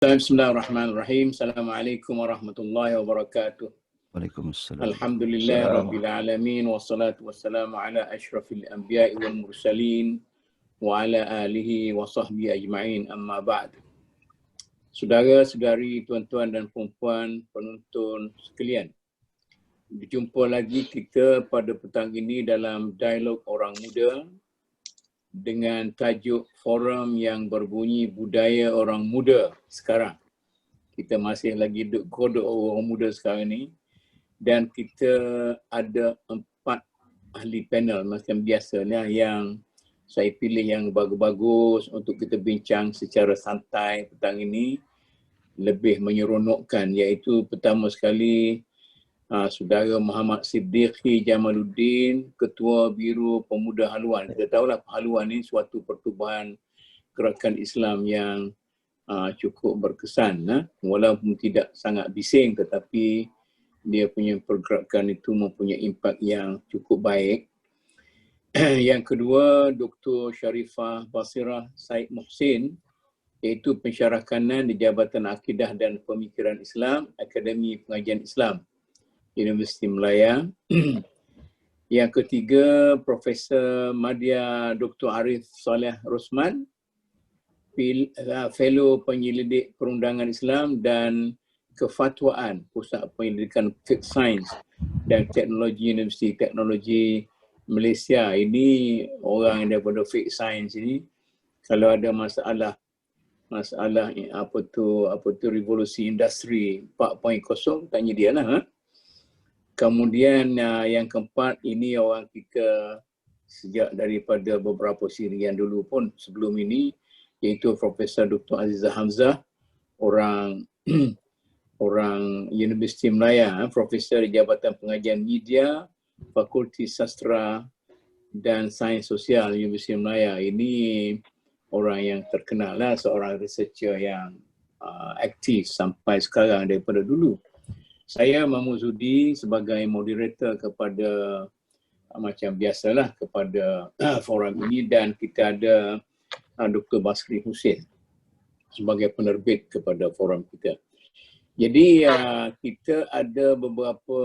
Bismillahirrahmanirrahim. Assalamualaikum warahmatullahi wabarakatuh. Waalaikumsalam. Alhamdulillah rabbil alamin wassalatu wassalamu ala asyrafil anbiya'i wal mursalin wa ala alihi wa sahbihi ajma'in, amma ba'd. Saudara-saudari, tuan-tuan dan puan-puan penonton sekalian, berjumpa lagi kita pada petang ini dalam dialog orang muda dengan tajuk forum yang berbunyi budaya orang muda sekarang. Kita masih lagi duk kodok orang muda sekarang ni, dan kita ada 4 ahli panel macam biasanya yang saya pilih yang bagus-bagus untuk kita bincang secara santai petang ini, lebih menyeronokkan, iaitu pertama sekali Saudara Muhammad Siddiqui Jamaluddin, Ketua Biro Pemuda Haluan. Kita tahulah Haluan ini suatu pertubuhan gerakan Islam yang cukup berkesan, walaupun tidak sangat bising, tetapi dia punya pergerakan itu mempunyai impak yang cukup baik. Yang kedua, Dr. Sharifah Basirah Said Muhsin, iaitu pensyarah kanan di Jabatan Akidah dan Pemikiran Islam, Akademi Pengajian Islam, Universiti Melaya. Yang ketiga, Profesor Madya Dr. Arif Saleh Rosman, Fellow Penyelidik Perundangan Islam dan Kefatwaan Pusat Penyelidikan Fiqh Sains dan Teknologi Universiti Teknologi Malaysia. Ini orang daripada Fiqh Sains ini, kalau ada masalah apa tu revolusi industri 4.0, tanya dia lah. Kemudian yang keempat, ini orang kita sejak daripada beberapa sirian dulu pun sebelum ini, iaitu Profesor Dr. Azizah Hamzah, orang Universiti Melaya, Profesor di Jabatan Pengajian Media, Fakulti Sastra dan Sains Sosial Universiti Melaya. Ini orang yang terkenal lah, seorang researcher yang aktif sampai sekarang daripada dulu. Saya Mahmud Zudi sebagai moderator kepada macam biasalah kepada forum ini, dan kita ada Dr. Basri Hussein sebagai penerbit kepada forum kita. Jadi kita ada beberapa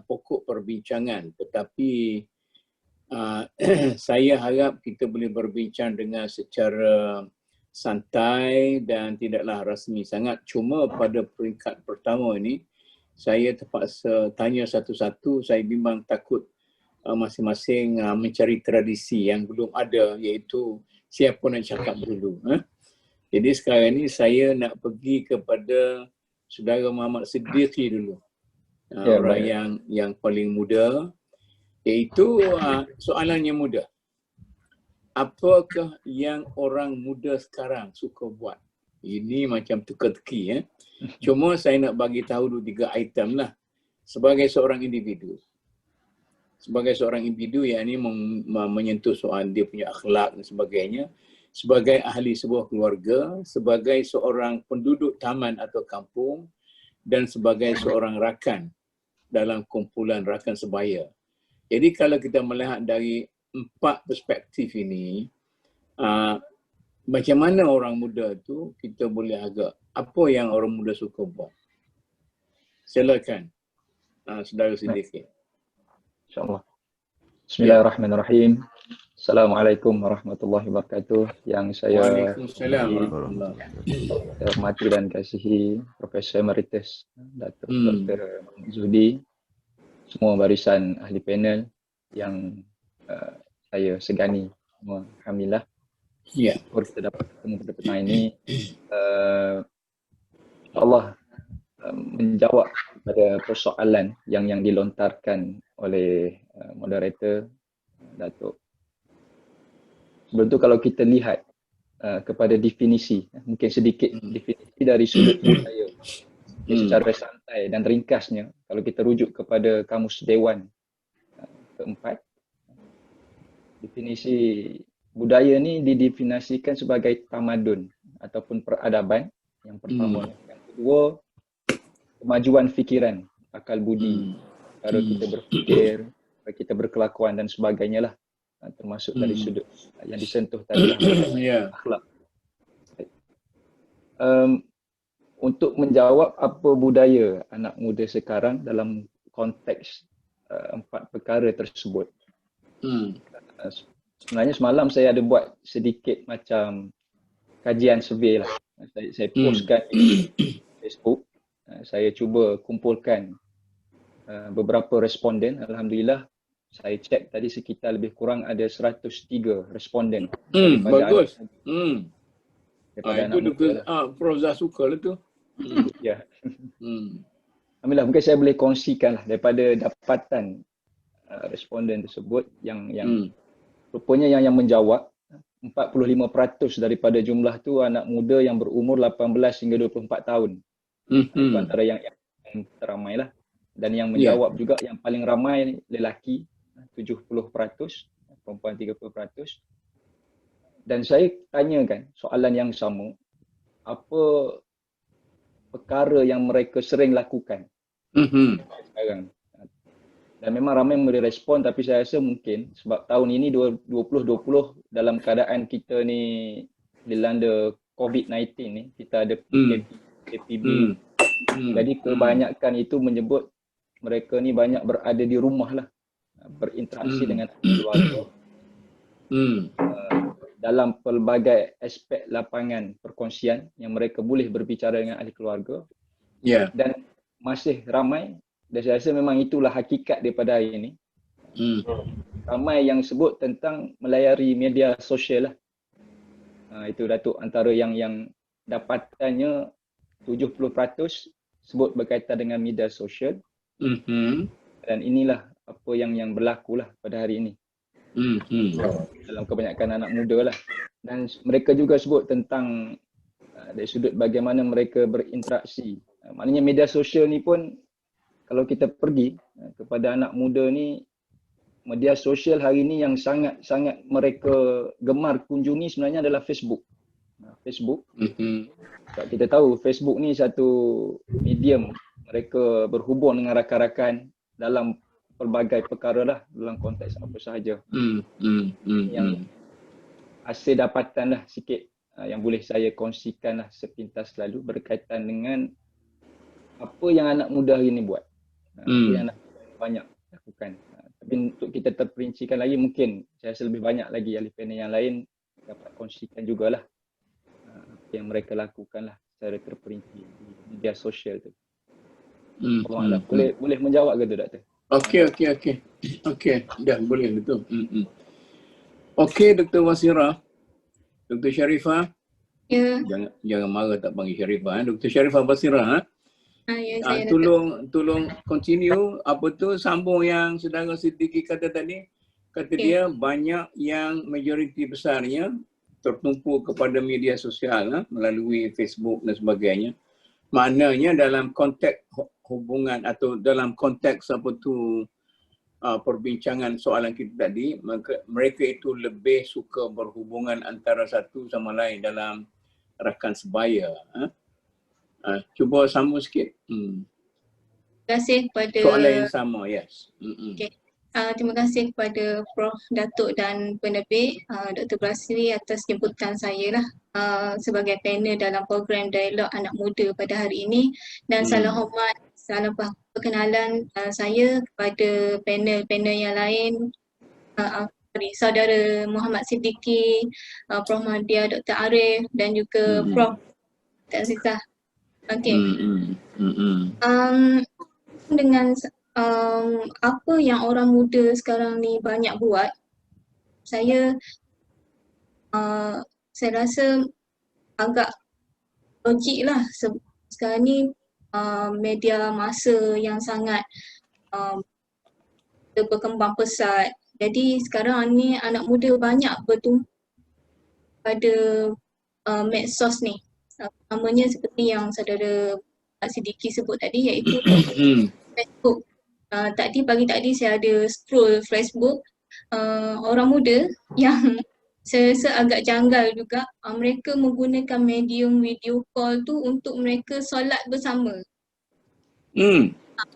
pokok perbincangan, tetapi saya harap kita boleh berbincang dengan secara santai dan tidaklah rasmi sangat. Cuma pada peringkat pertama ini, saya terpaksa tanya satu-satu. Saya bimbang takut masing-masing mencari tradisi yang belum ada, iaitu siapa nak cakap dulu. Jadi sekarang ni saya nak pergi kepada Saudara Muhammad Siddiqui dulu, orang yang paling muda, iaitu soalannya mudah. Apakah yang orang muda sekarang suka buat? Ini macam teka-teki. Cuma saya nak bagi tahu dulu 3 item lah. Sebagai seorang individu, yang ini menyentuh soal dia punya akhlak dan sebagainya. Sebagai ahli sebuah keluarga, sebagai seorang penduduk taman atau kampung, dan sebagai seorang rakan dalam kumpulan rakan sebaya. Jadi kalau kita melihat dari 4 perspektif ini, macam mana orang muda tu kita boleh agak, apa yang orang muda suka buat? Silakan, Saudara Siddiqui. InsyaAllah. Bismillahirrahmanirrahim. Assalamualaikum warahmatullahi wabarakatuh. Yang saya hormati dan kasihi Profesor Emeritus Dr. Zudi, semua barisan ahli panel yang saya segani, alhamdulillah. Ya. Kita dapat bertemu pada petang ini. Allah menjawab pada persoalan yang dilontarkan oleh moderator Datuk. Sebelum tu kalau kita lihat kepada definisi, mungkin sedikit definisi dari sudut budaya secara santai dan ringkasnya, kalau kita rujuk kepada Kamus Dewan keempat, definisi budaya ni didefinisikan sebagai tamadun ataupun peradaban yang pertama. Yang kedua, kemajuan fikiran, akal budi, cara kita berfikir, cara kita berkelakuan dan sebagainya lah, termasuk dari sudut yang disentuh tadi lah, akhlak. untuk menjawab apa budaya anak muda sekarang dalam konteks 4 perkara tersebut. Sebenarnya semalam saya ada buat sedikit macam kajian survey lah. Saya postkan di Facebook. Saya cuba kumpulkan beberapa responden. Alhamdulillah saya cek tadi sekitar lebih kurang ada 103 responden. Bagus. Daripada Itu Dr. Prof. Zah suka lah tu. Ya. Alhamdulillah, mungkin saya boleh kongsikan lah daripada dapatan responden tersebut yang rupanya yang menjawab 45% daripada jumlah tu anak muda yang berumur 18 hingga 24 tahun. Itu antara yang teramai lah. Dan yang menjawab juga yang paling ramai lelaki 70%, perempuan 30%. Dan saya tanyakan soalan yang sama, apa perkara yang mereka sering lakukan sekarang. Dan memang ramai memberi respon, tapi saya rasa mungkin sebab tahun ini 2020 dalam keadaan kita ni dilanda COVID-19 ni, kita ada PPB. Jadi kebanyakan itu menyebut mereka ni banyak berada di rumah lah, berinteraksi dengan keluarga. Dalam pelbagai aspek lapangan perkongsian yang mereka boleh berbicara dengan ahli keluarga. Dan masih ramai, dan saya rasa memang itulah hakikat daripada hari ini. Ramai yang sebut tentang melayari media sosial lah. Itu Datuk, antara yang dapatannya 70% sebut berkaitan dengan media sosial. Dan inilah apa yang berlaku lah pada hari ini. Dalam kebanyakan anak muda lah. Dan mereka juga sebut tentang dari sudut bagaimana mereka berinteraksi. Maknanya media sosial ni pun kalau kita pergi kepada anak muda ni, media sosial hari ni yang sangat-sangat mereka gemar kunjungi sebenarnya adalah Facebook. Facebook. Kita tahu Facebook ni satu medium mereka berhubung dengan rakan-rakan dalam pelbagai perkara lah, dalam konteks apa sahaja. Yang hasil dapatan lah sikit yang boleh saya kongsikan lah sepintas lalu berkaitan dengan apa yang anak muda hari ni buat. Apa yang anak banyak lakukan. Tapi untuk kita terperincikan lagi, mungkin saya rasa lebih banyak lagi ahli panel yang lain dapat kongsikan jugalah apa yang mereka lakukan lah secara terperinci di media sosial tu. Boleh menjawab ke tu, Doktor? Okey, dah boleh betul. Okey, Dr. Wasirah. Dr. Sharifah. Ya. Jangan marah tak panggil Sharifah. Dr. Sharifah Basirah. Ya, saya tolong continue apa tu, sambung yang saudara Siddiqui kata tadi. Kata dia banyak yang majoriti besarnya tertumpu kepada media sosial melalui Facebook dan sebagainya. Maknanya dalam konteks hubungan atau dalam konteks apa tu perbincangan soalan kita tadi, mereka itu lebih suka berhubungan antara satu sama lain dalam rakan sebaya. Cuba sambung sikit. Terima kasih kepada soalan yang sama, yes. Terima kasih kepada Prof. Datuk dan penerbit Dr. Basri atas jemputan saya lah sebagai panel dalam program Dialog Anak Muda pada hari ini. Dan salam hormat, salam perkenalan saya kepada panel-panel yang lain, Saudara Muhammad Siddiqui, Prof. Mahdia, Dr. Arif dan juga Prof. Dr. Azizah. Okey. Dengan apa yang orang muda sekarang ni banyak buat, saya rasa agak logik lah. Sekarang ni media masa yang sangat berkembang pesat. Jadi sekarang ni anak muda banyak bertumpu pada medsos ni. Namanya seperti yang saudara Siddiqui sebut tadi, iaitu Facebook. Pagi tadi saya ada scroll Facebook, orang muda yang saya rasa agak janggal juga, mereka menggunakan medium video call tu untuk mereka solat bersama.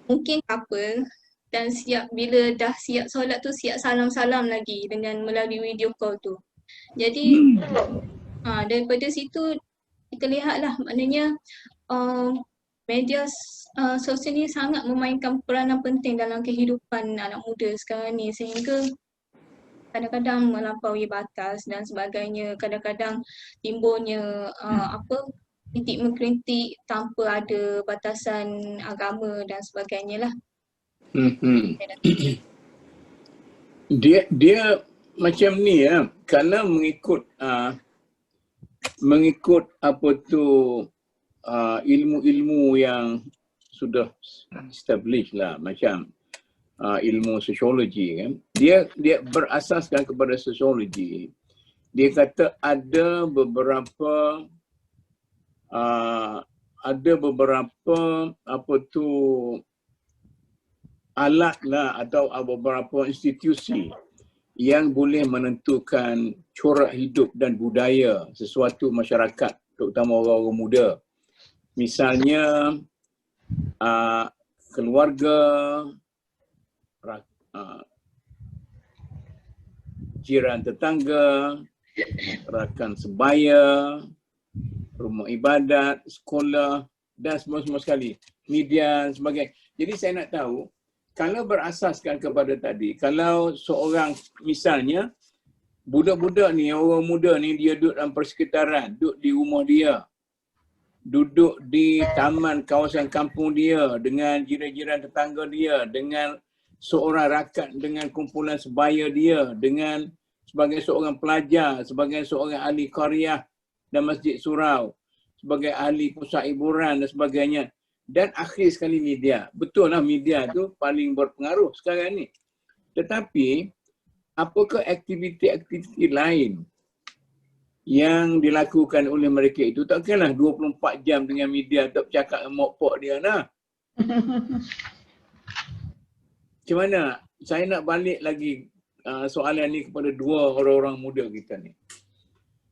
Mungkin couple dan bila dah siap solat tu siap salam-salam lagi dengan melalui video call tu. Jadi daripada situ kita lihatlah, maknanya media sosial ni sangat memainkan peranan penting dalam kehidupan anak muda sekarang ni, sehingga kadang-kadang melampaui batas dan sebagainya. Kadang-kadang timbulnya kritik mengkritik tanpa ada batasan agama dan sebagainya lah. Dia macam ni ya, kalau mengikut apa tu ilmu-ilmu yang sudah established lah, macam ilmu sosiologi kan, dia berasaskan kepada sosiologi. Dia kata ada beberapa apa tu alat lah atau beberapa institusi yang boleh menentukan corak hidup dan budaya sesuatu masyarakat, terutama orang-orang muda. Misalnya keluarga, jiran tetangga, rakan sebaya, rumah ibadat, sekolah dan semua sekali, media dan sebagainya. Jadi saya nak tahu, kalau berasaskan kepada tadi, kalau seorang misalnya budak-budak ni, orang muda ni, dia duduk dalam persekitaran, duduk di rumah dia, duduk di taman kawasan kampung dia dengan jiran-jiran tetangga dia, dengan seorang rakan, dengan kumpulan sebaya dia, dengan sebagai seorang pelajar, sebagai seorang ahli qaryah dan masjid surau, sebagai ahli pusat hiburan dan sebagainya. Dan akhir sekali media. Betul lah, media tu paling berpengaruh sekarang ni. Tetapi apakah aktiviti-aktiviti lain yang dilakukan oleh mereka itu? Takkanlah 24 jam dengan media tak bercakap dengan mak-pak dia lah. Macam mana? Saya nak balik lagi soalan ni kepada dua orang-orang muda kita ni.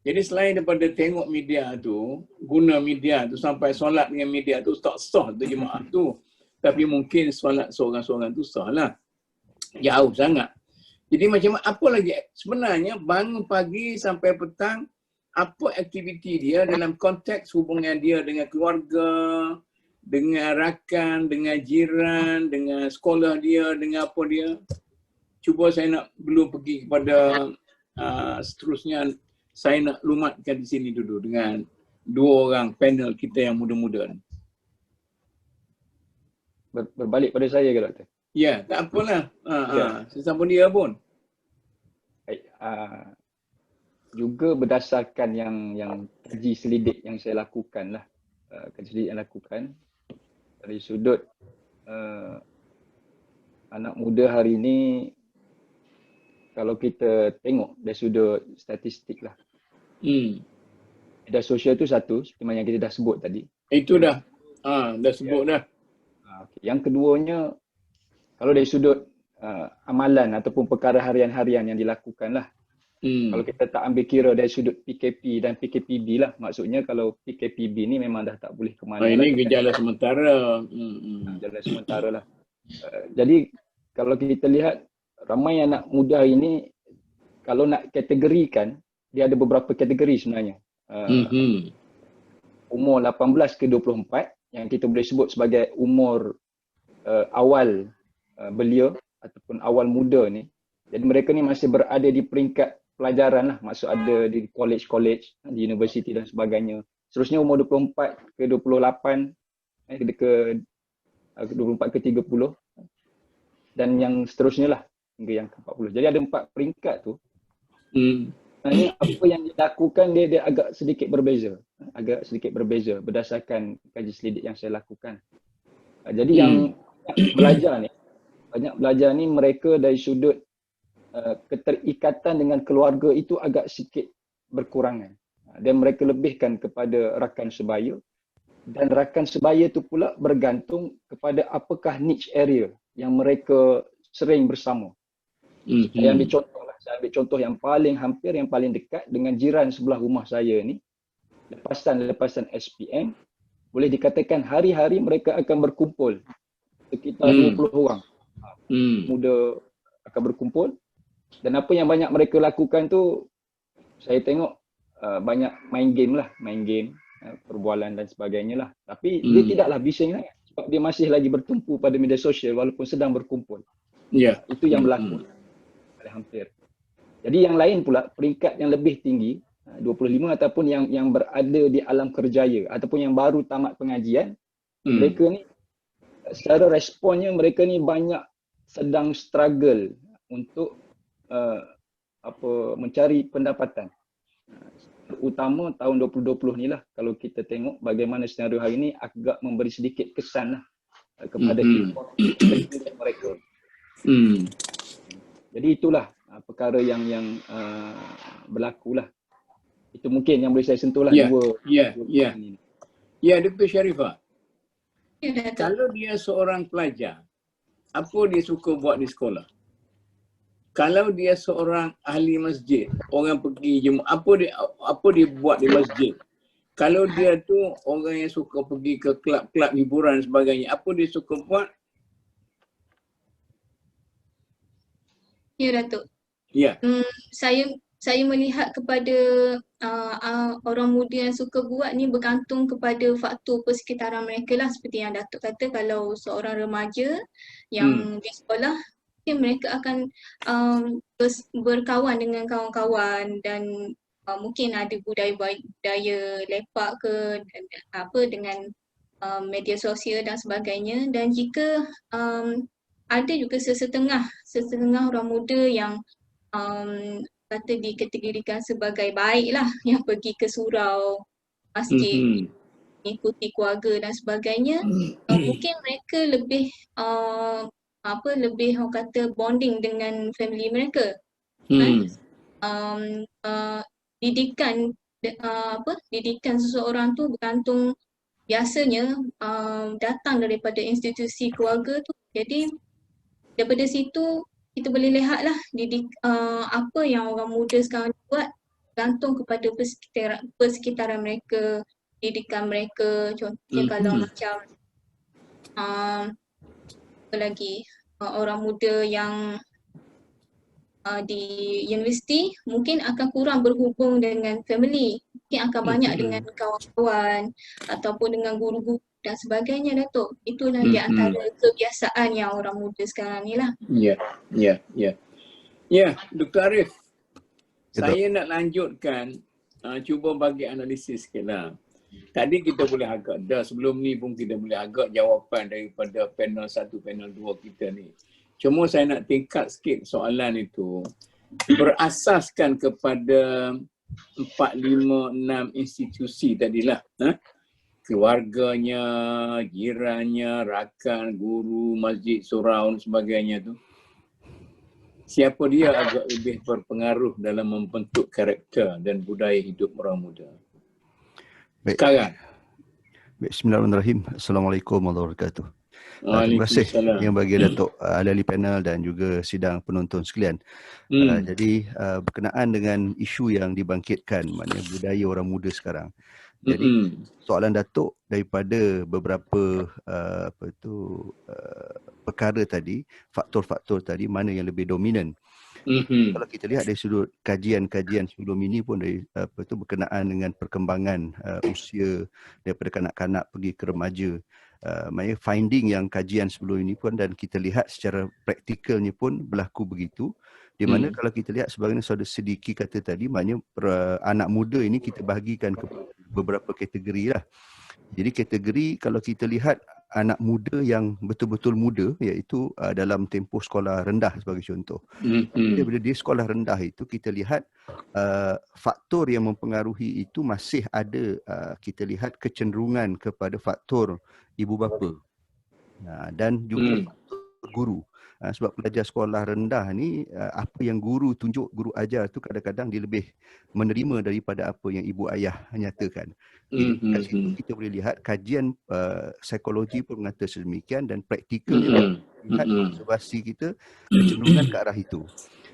Jadi selain daripada tengok media tu, guna media tu sampai solat dengan media tu, tak sah tu jemaah tu. Tapi mungkin solat seorang-seorang tu sah lah. Jauh sangat. Jadi macam apa lagi? Sebenarnya bangun pagi sampai petang, apa aktiviti dia dalam konteks hubungan dia dengan keluarga, dengan rakan, dengan jiran, dengan sekolah dia, dengan apa dia. Cuba saya nak belum pergi kepada seterusnya. Saya nak lumatkan di sini dulu dengan dua orang panel kita yang muda-muda ni. Berbalik pada saya ke doktor? Ya, tak apalah. Sesiapa dia pun. Baik, juga berdasarkan yang kaji selidik yang saya lakukan lah. Kaji selidik yang lakukan dari sudut anak muda hari ini, kalau kita tengok dari sudut statistik lah. Media sosial tu satu, seperti yang kita dah sebut tadi. Itu dah. Dah sebut dah. Okay. Yang keduanya, kalau dari sudut amalan ataupun perkara harian-harian yang dilakukan lah. Kalau kita tak ambil kira dari sudut PKP dan PKPB lah. Maksudnya kalau PKPB ni memang dah tak boleh ke mana. Ini gejala sementara. Gejala sementara lah. Jadi kalau kita lihat, ramai anak muda ini, kalau nak kategorikan, dia ada beberapa kategori sebenarnya. Umur 18 ke 24 yang kita boleh sebut sebagai umur awal belia ataupun awal muda ni. Jadi mereka ni masih berada di peringkat pelajaran lah, maksud ada di college, di universiti dan sebagainya. Seterusnya umur 24 ke 28, ke 24 ke 30 dan yang seterusnya lah hingga yang ke-40. Jadi ada 4 peringkat tu. Sebenarnya apa yang dilakukan dia agak sedikit berbeza berdasarkan kaji selidik yang saya lakukan. Jadi yang banyak belajar ni mereka dari sudut keterikatan dengan keluarga itu agak sikit berkurangan. Dan mereka lebihkan kepada rakan sebaya, dan rakan sebaya tu pula bergantung kepada apakah niche area yang mereka sering bersama. Saya ambil contoh yang paling dekat dengan jiran sebelah rumah saya ni. Lepasan SPM, boleh dikatakan hari-hari mereka akan berkumpul. Sekitar 20 orang muda akan berkumpul. Dan apa yang banyak mereka lakukan tu, saya tengok banyak main game. perbualan dan sebagainya lah. Tapi dia tidaklah bising sangat sebab dia masih lagi bertumpu pada media sosial walaupun sedang berkumpul. Itu yang berlaku pada hampir. Jadi yang lain pula, peringkat yang lebih tinggi 25 ataupun yang berada di alam kerjaya ataupun yang baru tamat pengajian, mereka ni secara responnya mereka ni banyak sedang struggle untuk mencari pendapatan. Utama tahun 2020 ni lah, kalau kita tengok bagaimana senario hari ni agak memberi sedikit kesan lah kepada mereka. Jadi itulah perkara yang berlaku lah. Itu mungkin yang boleh saya sentuh lah. Ya, Dr. Sharifah. Kalau dia seorang pelajar, apa dia suka buat di sekolah? Kalau dia seorang ahli masjid, orang pergi Jumaat, apa dia buat di masjid? Kalau dia tu orang yang suka pergi ke kelab-kelab hiburan dan sebagainya, apa dia suka buat? Ya, Datuk. Ya. Saya melihat kepada orang muda yang suka buat ni bergantung kepada faktor persekitaran mereka lah. Seperti yang Datuk kata, kalau seorang remaja yang di sekolah, mereka akan berkawan dengan kawan-kawan dan mungkin ada budaya lepak ke dengan media sosial dan sebagainya. Dan jika ada juga sesetengah orang muda yang kata dikategorikan sebagai baik lah, yang pergi ke surau, masjid, mengikuti keluarga dan sebagainya, mungkin mereka lebih lebih orang kata bonding dengan family mereka. Didikan seseorang tu bergantung biasanya datang daripada institusi keluarga tu. Jadi daripada situ kita boleh lihat lah apa yang orang muda sekarang buat bergantung kepada persekitaran mereka, didikan mereka. Contohnya kalau macam apa lagi, orang muda yang di universiti mungkin akan kurang berhubung dengan family, mungkin akan banyak dengan kawan-kawan ataupun dengan guru-guru dan sebagainya, Datuk. Itulah di antara kebiasaan yang orang muda sekarang ni lah. Ya, Dr. Arif, saya nak lanjutkan, cuba bagi analisis sikit lah. Tadi kita boleh agak sebelum ni pun kita boleh agak jawapan daripada panel 1, panel 2 kita ni. Cuma saya nak tingkat sikit soalan itu. Berasaskan kepada 4, 5, 6 institusi tadilah. Keluarganya, jirannya, rakan, guru, masjid, surau dan sebagainya tu. Siapa dia agak lebih berpengaruh dalam membentuk karakter dan budaya hidup orang muda? Baik. Sekarang. Bismillahirrahmanirrahim. Assalamualaikum warahmatullahi wabarakatuh. Terima kasih yang bagi Datuk ahli panel dan juga sidang penonton sekalian. Jadi berkenaan dengan isu yang dibangkitkan, maknanya budaya orang muda sekarang. Jadi soalan Datuk daripada beberapa perkara tadi, faktor-faktor tadi, mana yang lebih dominan. Kalau kita lihat dari sudut kajian-kajian sebelum ini pun dari berkenaan dengan perkembangan usia daripada kanak-kanak pergi ke remaja. Maknanya finding yang kajian sebelum ini pun dan kita lihat secara praktikalnya pun berlaku begitu. Di mana kalau kita lihat sebagaimana Saudara Siddiqui kata tadi, maknanya anak muda ini kita bahagikan ke beberapa kategori lah. Jadi kategori kalau kita lihat anak muda yang betul-betul muda, iaitu dalam tempoh sekolah rendah sebagai contoh. Bila dia sekolah rendah itu kita lihat faktor yang mempengaruhi itu masih ada, kita lihat kecenderungan kepada faktor ibu bapa dan juga faktor guru. Sebab pelajar sekolah rendah ni, apa yang guru tunjuk, guru ajar tu kadang-kadang dia lebih menerima daripada apa yang ibu ayah nyatakan. Jadi kat situ kita boleh lihat kajian psikologi pun mengata sedemikian dan praktikalnya lihat observasi kita kecenderungan ke arah itu.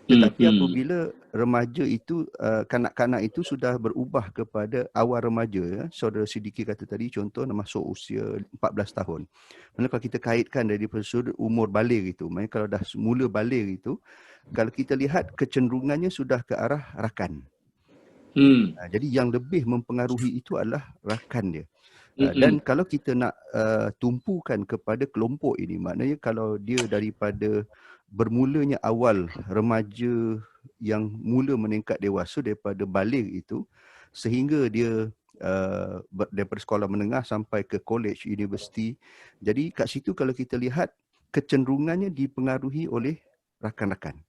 Tetapi apabila remaja itu, kanak-kanak itu sudah berubah kepada awal remaja, Saudara Siddiqui kata tadi contoh masuk usia 14 tahun. Maksudnya kalau kita kaitkan dari sudut umur baligh itu, maksudnya kalau dah mula baligh itu, kalau kita lihat kecenderungannya sudah ke arah rakan. Jadi yang lebih mempengaruhi itu adalah rakan dia. Dan kalau kita nak tumpukan kepada kelompok ini, maknanya kalau dia daripada bermulanya awal remaja yang mula meningkat dewasa, daripada balik itu sehingga dia daripada sekolah menengah sampai ke college, universiti. Jadi kat situ kalau kita lihat kecenderungannya dipengaruhi oleh rakan-rakan.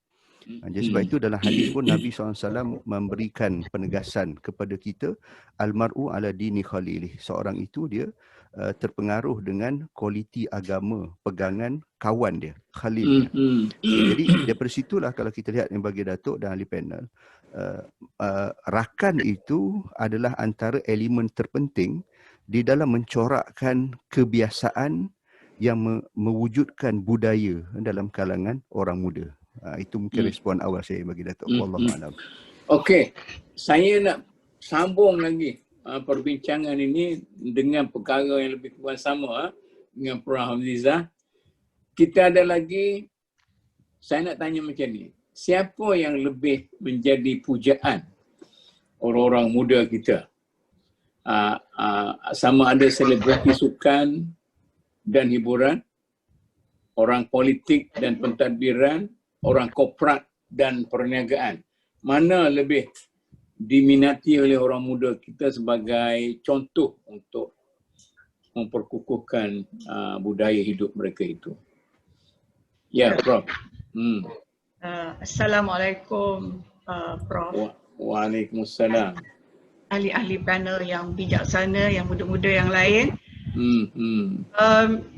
Jadi sebab itu dalam hadis pun Nabi SAW memberikan penegasan kepada kita, almar'u ala dini khalilih. Seorang itu dia terpengaruh dengan kualiti agama, pegangan kawan dia, khalil dia. Jadi daripada situlah kalau kita lihat yang bagi Datuk dan ahli panel, rakan itu adalah antara elemen terpenting di dalam mencorakkan kebiasaan yang mewujudkan budaya dalam kalangan orang muda. Itu mungkin respon awal saya bagi Datuk. Wallahualam. Okey, saya nak sambung lagi perbincangan ini dengan perkara yang lebih kurang sama dengan Prof. Hamzizah. Kita ada lagi, saya nak tanya macam ni. Siapa yang lebih menjadi pujaan orang-orang muda kita? Sama ada selebriti sukan dan hiburan, orang politik dan pentadbiran, orang korporat dan perniagaan. Mana lebih diminati oleh orang muda kita sebagai contoh untuk memperkukuhkan budaya hidup mereka itu? Ya, Prof. Assalamualaikum, Prof. Waalaikumsalam. Ahli-ahli panel yang bijaksana, yang muda-muda yang lain.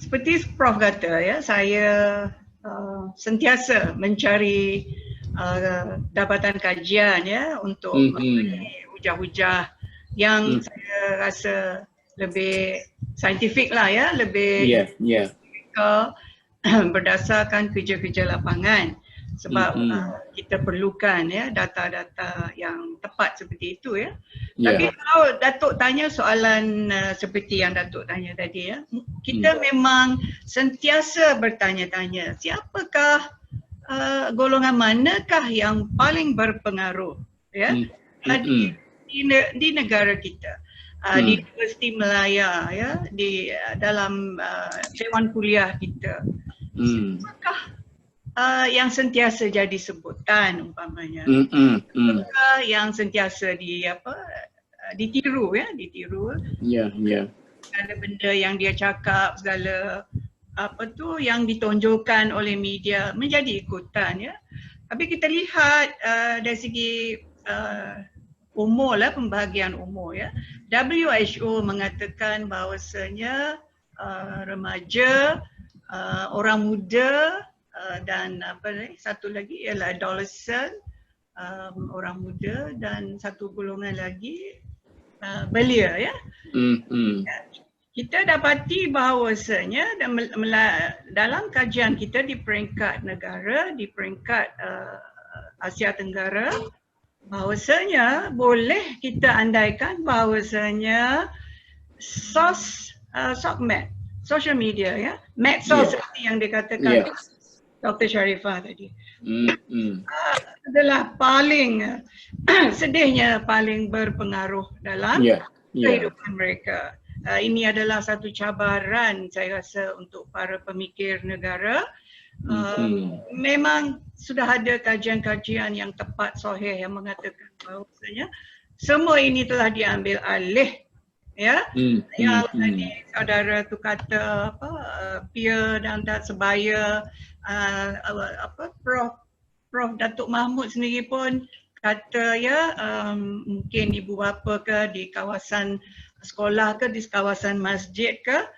Seperti Prof kata, ya, saya sentiasa mencari dapatan kajian, ya, untuk memberi hujah-hujah yang saya rasa lebih saintifik lah, ya, lebih berdasarkan kerja-kerja lapangan. Sebab kita perlukan, ya, data-data yang tepat seperti itu, ya. Tapi kalau Datuk tanya soalan seperti yang Datuk tanya tadi, ya, kita memang sentiasa bertanya-tanya siapakah golongan manakah yang paling berpengaruh, ya, di negara kita, di Universiti Melaya, ya, di dalam dewan kuliah kita. Siapakah yang sentiasa jadi sebutan umpamanya, yang sentiasa ditiru, ya, ditiru. Segala benda yang dia cakap, segala yang ditonjolkan oleh media menjadi ikutan, ya. Tapi kita lihat dari segi umur lah, pembahagian umur, ya. WHO mengatakan bahawasanya remaja, orang muda, dan satu lagi ialah adolescent, orang muda, dan satu golongan lagi belia, ya. Kita dapati bahawasanya dalam kajian kita di peringkat negara, di peringkat Asia Tenggara, bahawasanya boleh kita andaikan bahawasanya sosmed, social media, ya, medsos seperti yang dikatakan Dr. Sharifah tadi, adalah paling sedihnya paling berpengaruh dalam kehidupan mereka. Ini adalah satu cabaran saya rasa untuk para pemikir negara. Memang sudah ada kajian-kajian yang tepat, sahih, yang mengatakan bahawasanya semua ini telah diambil alih, ya. Yang tadi saudara tu kata peer dan sebaya, Prof Datuk Mahmud sendiri pun kata, ya, mungkin ibu bapa ke di kawasan sekolah ke, di kawasan masjid ke.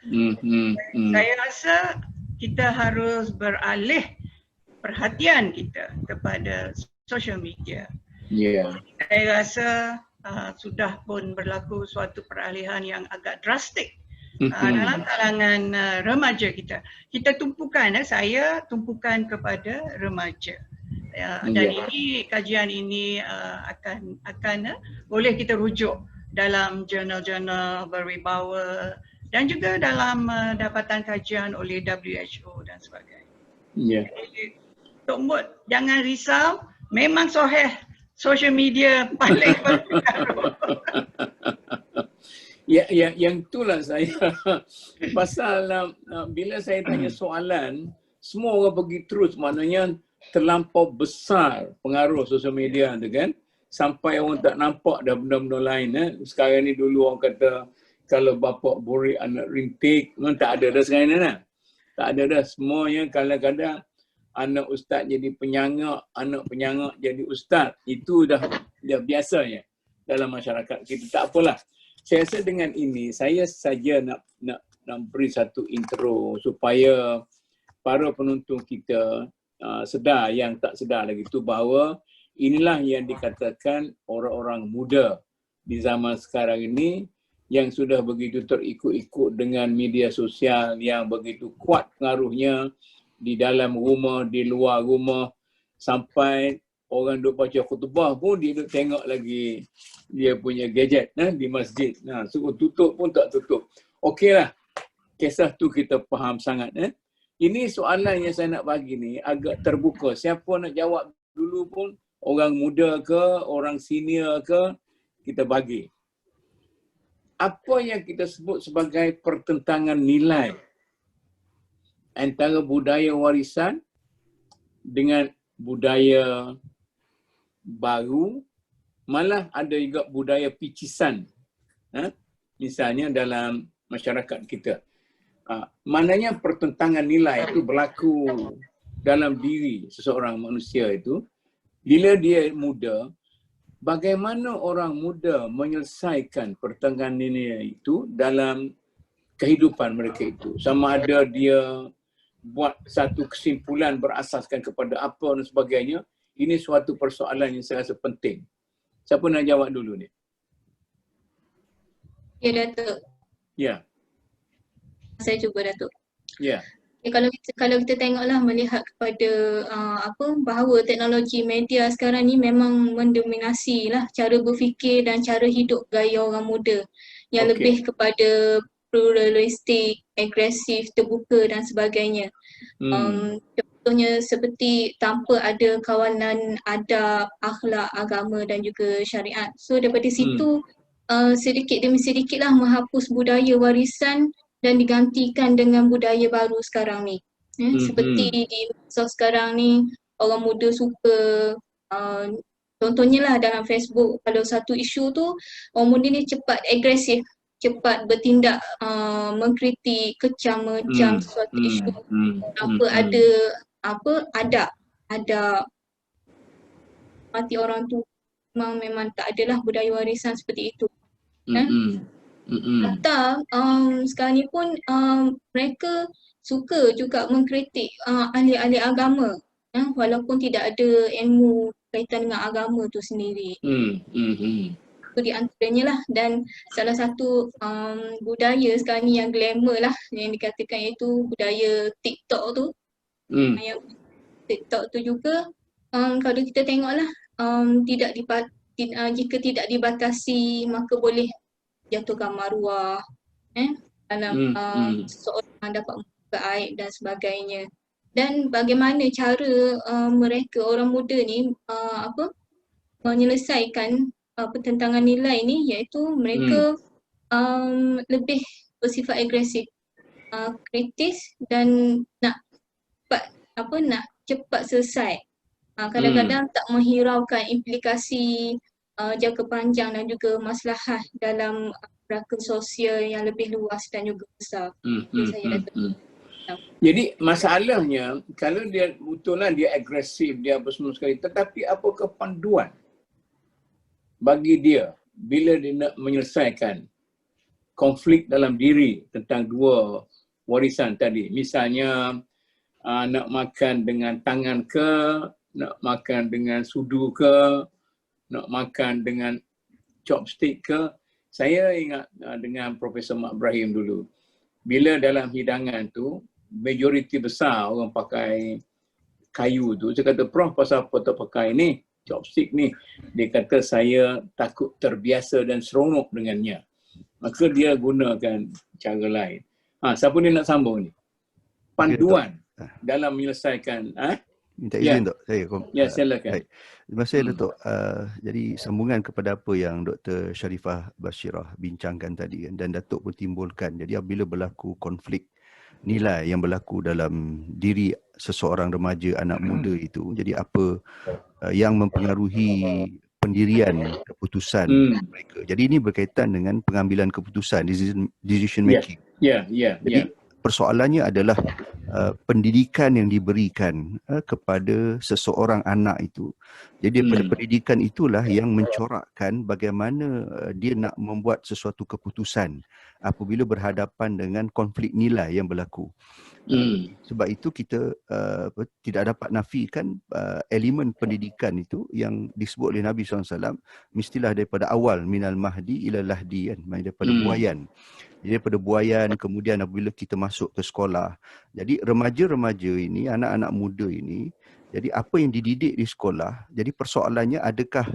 Saya rasa kita harus beralih perhatian kita kepada social media. Saya rasa sudah pun berlaku suatu peralihan yang agak drastik dalam kalangan remaja kita. Kita tumpukan, saya tumpukan kepada remaja. Dan ini, kajian ini akan boleh kita rujuk dalam jurnal-jurnal berwibawa dan juga dalam dapatan kajian oleh WHO dan sebagainya. Tok Mut, jangan risau, memang sahih social media paling berpengaruh. Yang itulah saya pasal bila saya tanya soalan, semua orang pergi terus, maknanya terlampau besar pengaruh sosial media tu kan, sampai orang tak nampak dah benda-benda lain. Sekarang ni dulu orang kata kalau bapa borik anak rintik, memang tak ada dah sekarang ni lah. Tak ada dah, semuanya kadang-kadang anak ustaz jadi penyangak, anak penyangak jadi ustaz. Itu dah biasanya dalam masyarakat kita. Tak apalah. Saya rasa dengan ini saya saja nak beri satu intro supaya para penonton kita sedar yang tak sedar lagi tu bahawa inilah yang dikatakan orang-orang muda di zaman sekarang ini yang sudah begitu terikut-ikut dengan media sosial yang begitu kuat pengaruhnya di dalam rumah, di luar rumah, sampai orang duk baca khutbah pun dia duk tengok lagi dia punya gadget di masjid. Suruh tutup pun tak tutup. Okeylah, kisah tu kita faham sangat. Ini soalan yang saya nak bagi ni agak terbuka. Siapa nak jawab dulu pun, orang muda ke, orang senior ke, kita bagi. Apa yang kita sebut sebagai pertentangan nilai antara budaya warisan dengan budaya baru, malah ada juga budaya picisan. Misalnya dalam masyarakat kita. Maknanya pertentangan nilai itu berlaku dalam diri seseorang manusia itu. Bila dia muda, bagaimana orang muda menyelesaikan pertentangan nilai itu dalam kehidupan mereka itu. Sama ada dia buat satu kesimpulan berasaskan kepada apa dan sebagainya. Ini suatu persoalan yang saya rasa penting. Siapa nak jawab dulu ni? Ya, Datuk. Ya. Saya cuba, Datuk. Ya. Kalau kita tengoklah melihat kepada bahawa teknologi media sekarang ni memang mendominasi lah cara berfikir dan cara hidup gaya orang muda yang lebih kepada pluralistik, agresif, terbuka dan sebagainya. Contohnya seperti tanpa ada kawalan adab, akhlak, agama dan juga syariat. So daripada situ sedikit demi sedikitlah menghapus budaya warisan dan digantikan dengan budaya baru sekarang ni. Seperti di masa sekarang ni, orang muda suka, contohnya lah dalam Facebook, kalau satu isu tu, orang muda ni cepat agresif, cepat bertindak, mengkritik, kecam, mengecam sesuatu isu. Ada mati orang tu, memang tak adalah budaya warisan seperti itu. Atau sekarang ni pun mereka suka juga mengkritik ahli-ahli agama, walaupun tidak ada ilmu kaitan dengan agama tu sendiri. Itu di antaranya lah. Dan salah satu budaya sekarang ni yang glamour lah yang dikatakan, iaitu budaya TikTok tu. Yang TikTok tu juga kalau kita tengoklah jika tidak dibatasi maka boleh jatuhkan maruah dalam seseorang dapat membuka aib dan sebagainya. Dan bagaimana cara mereka, orang muda ni menyelesaikan pertentangan nilai ni, iaitu mereka lebih bersifat agresif, kritis dan nak cepat selesai. Kadang-kadang tak menghiraukan implikasi jangka panjang dan juga masalah dalam rangka sosial yang lebih luas dan juga besar. Jadi masalahnya, kalau dia betullah dia agresif, dia apa semua sekali, tetapi apakah panduan bagi dia bila dia nak menyelesaikan konflik dalam diri tentang dua warisan tadi? Misalnya nak makan dengan tangan ke, nak makan dengan sudu ke, nak makan dengan chopstick ke. Saya ingat dengan Profesor Mak Ibrahim dulu. Bila dalam hidangan tu, majoriti besar orang pakai kayu tu. Saya kata, Prof, pasal apa tak pakai ni, chopstick ni? Dia kata, saya takut terbiasa dan seronok dengannya. Maka dia gunakan cara lain. Siapa ni nak sambung ni? Panduan dalam menyelesaikan Minta izin Dok, saya silakan. baik. Terima kasih Datuk. Jadi sambungan kepada apa yang Dr. Sharifah Bashirah bincangkan tadi kan, dan Datuk pun timbulkan. Jadi apabila berlaku konflik nilai yang berlaku dalam diri seseorang remaja anak muda itu, jadi apa yang mempengaruhi pendirian keputusan mereka. Jadi ini berkaitan dengan pengambilan keputusan, decision making. Jadi persoalannya adalah pendidikan yang diberikan kepada seseorang anak itu. Jadi daripada pendidikan itulah yang mencorakkan bagaimana dia nak membuat sesuatu keputusan apabila berhadapan dengan konflik nilai yang berlaku. Sebab itu kita tidak dapat nafikan elemen pendidikan itu yang disebut oleh Nabi SAW, mestilah daripada awal minal mahdi ila lahdi kan, daripada buayan. Jadi daripada buayan, kemudian apabila kita masuk ke sekolah. Jadi remaja-remaja ini, anak-anak muda ini, jadi apa yang dididik di sekolah, jadi persoalannya adakah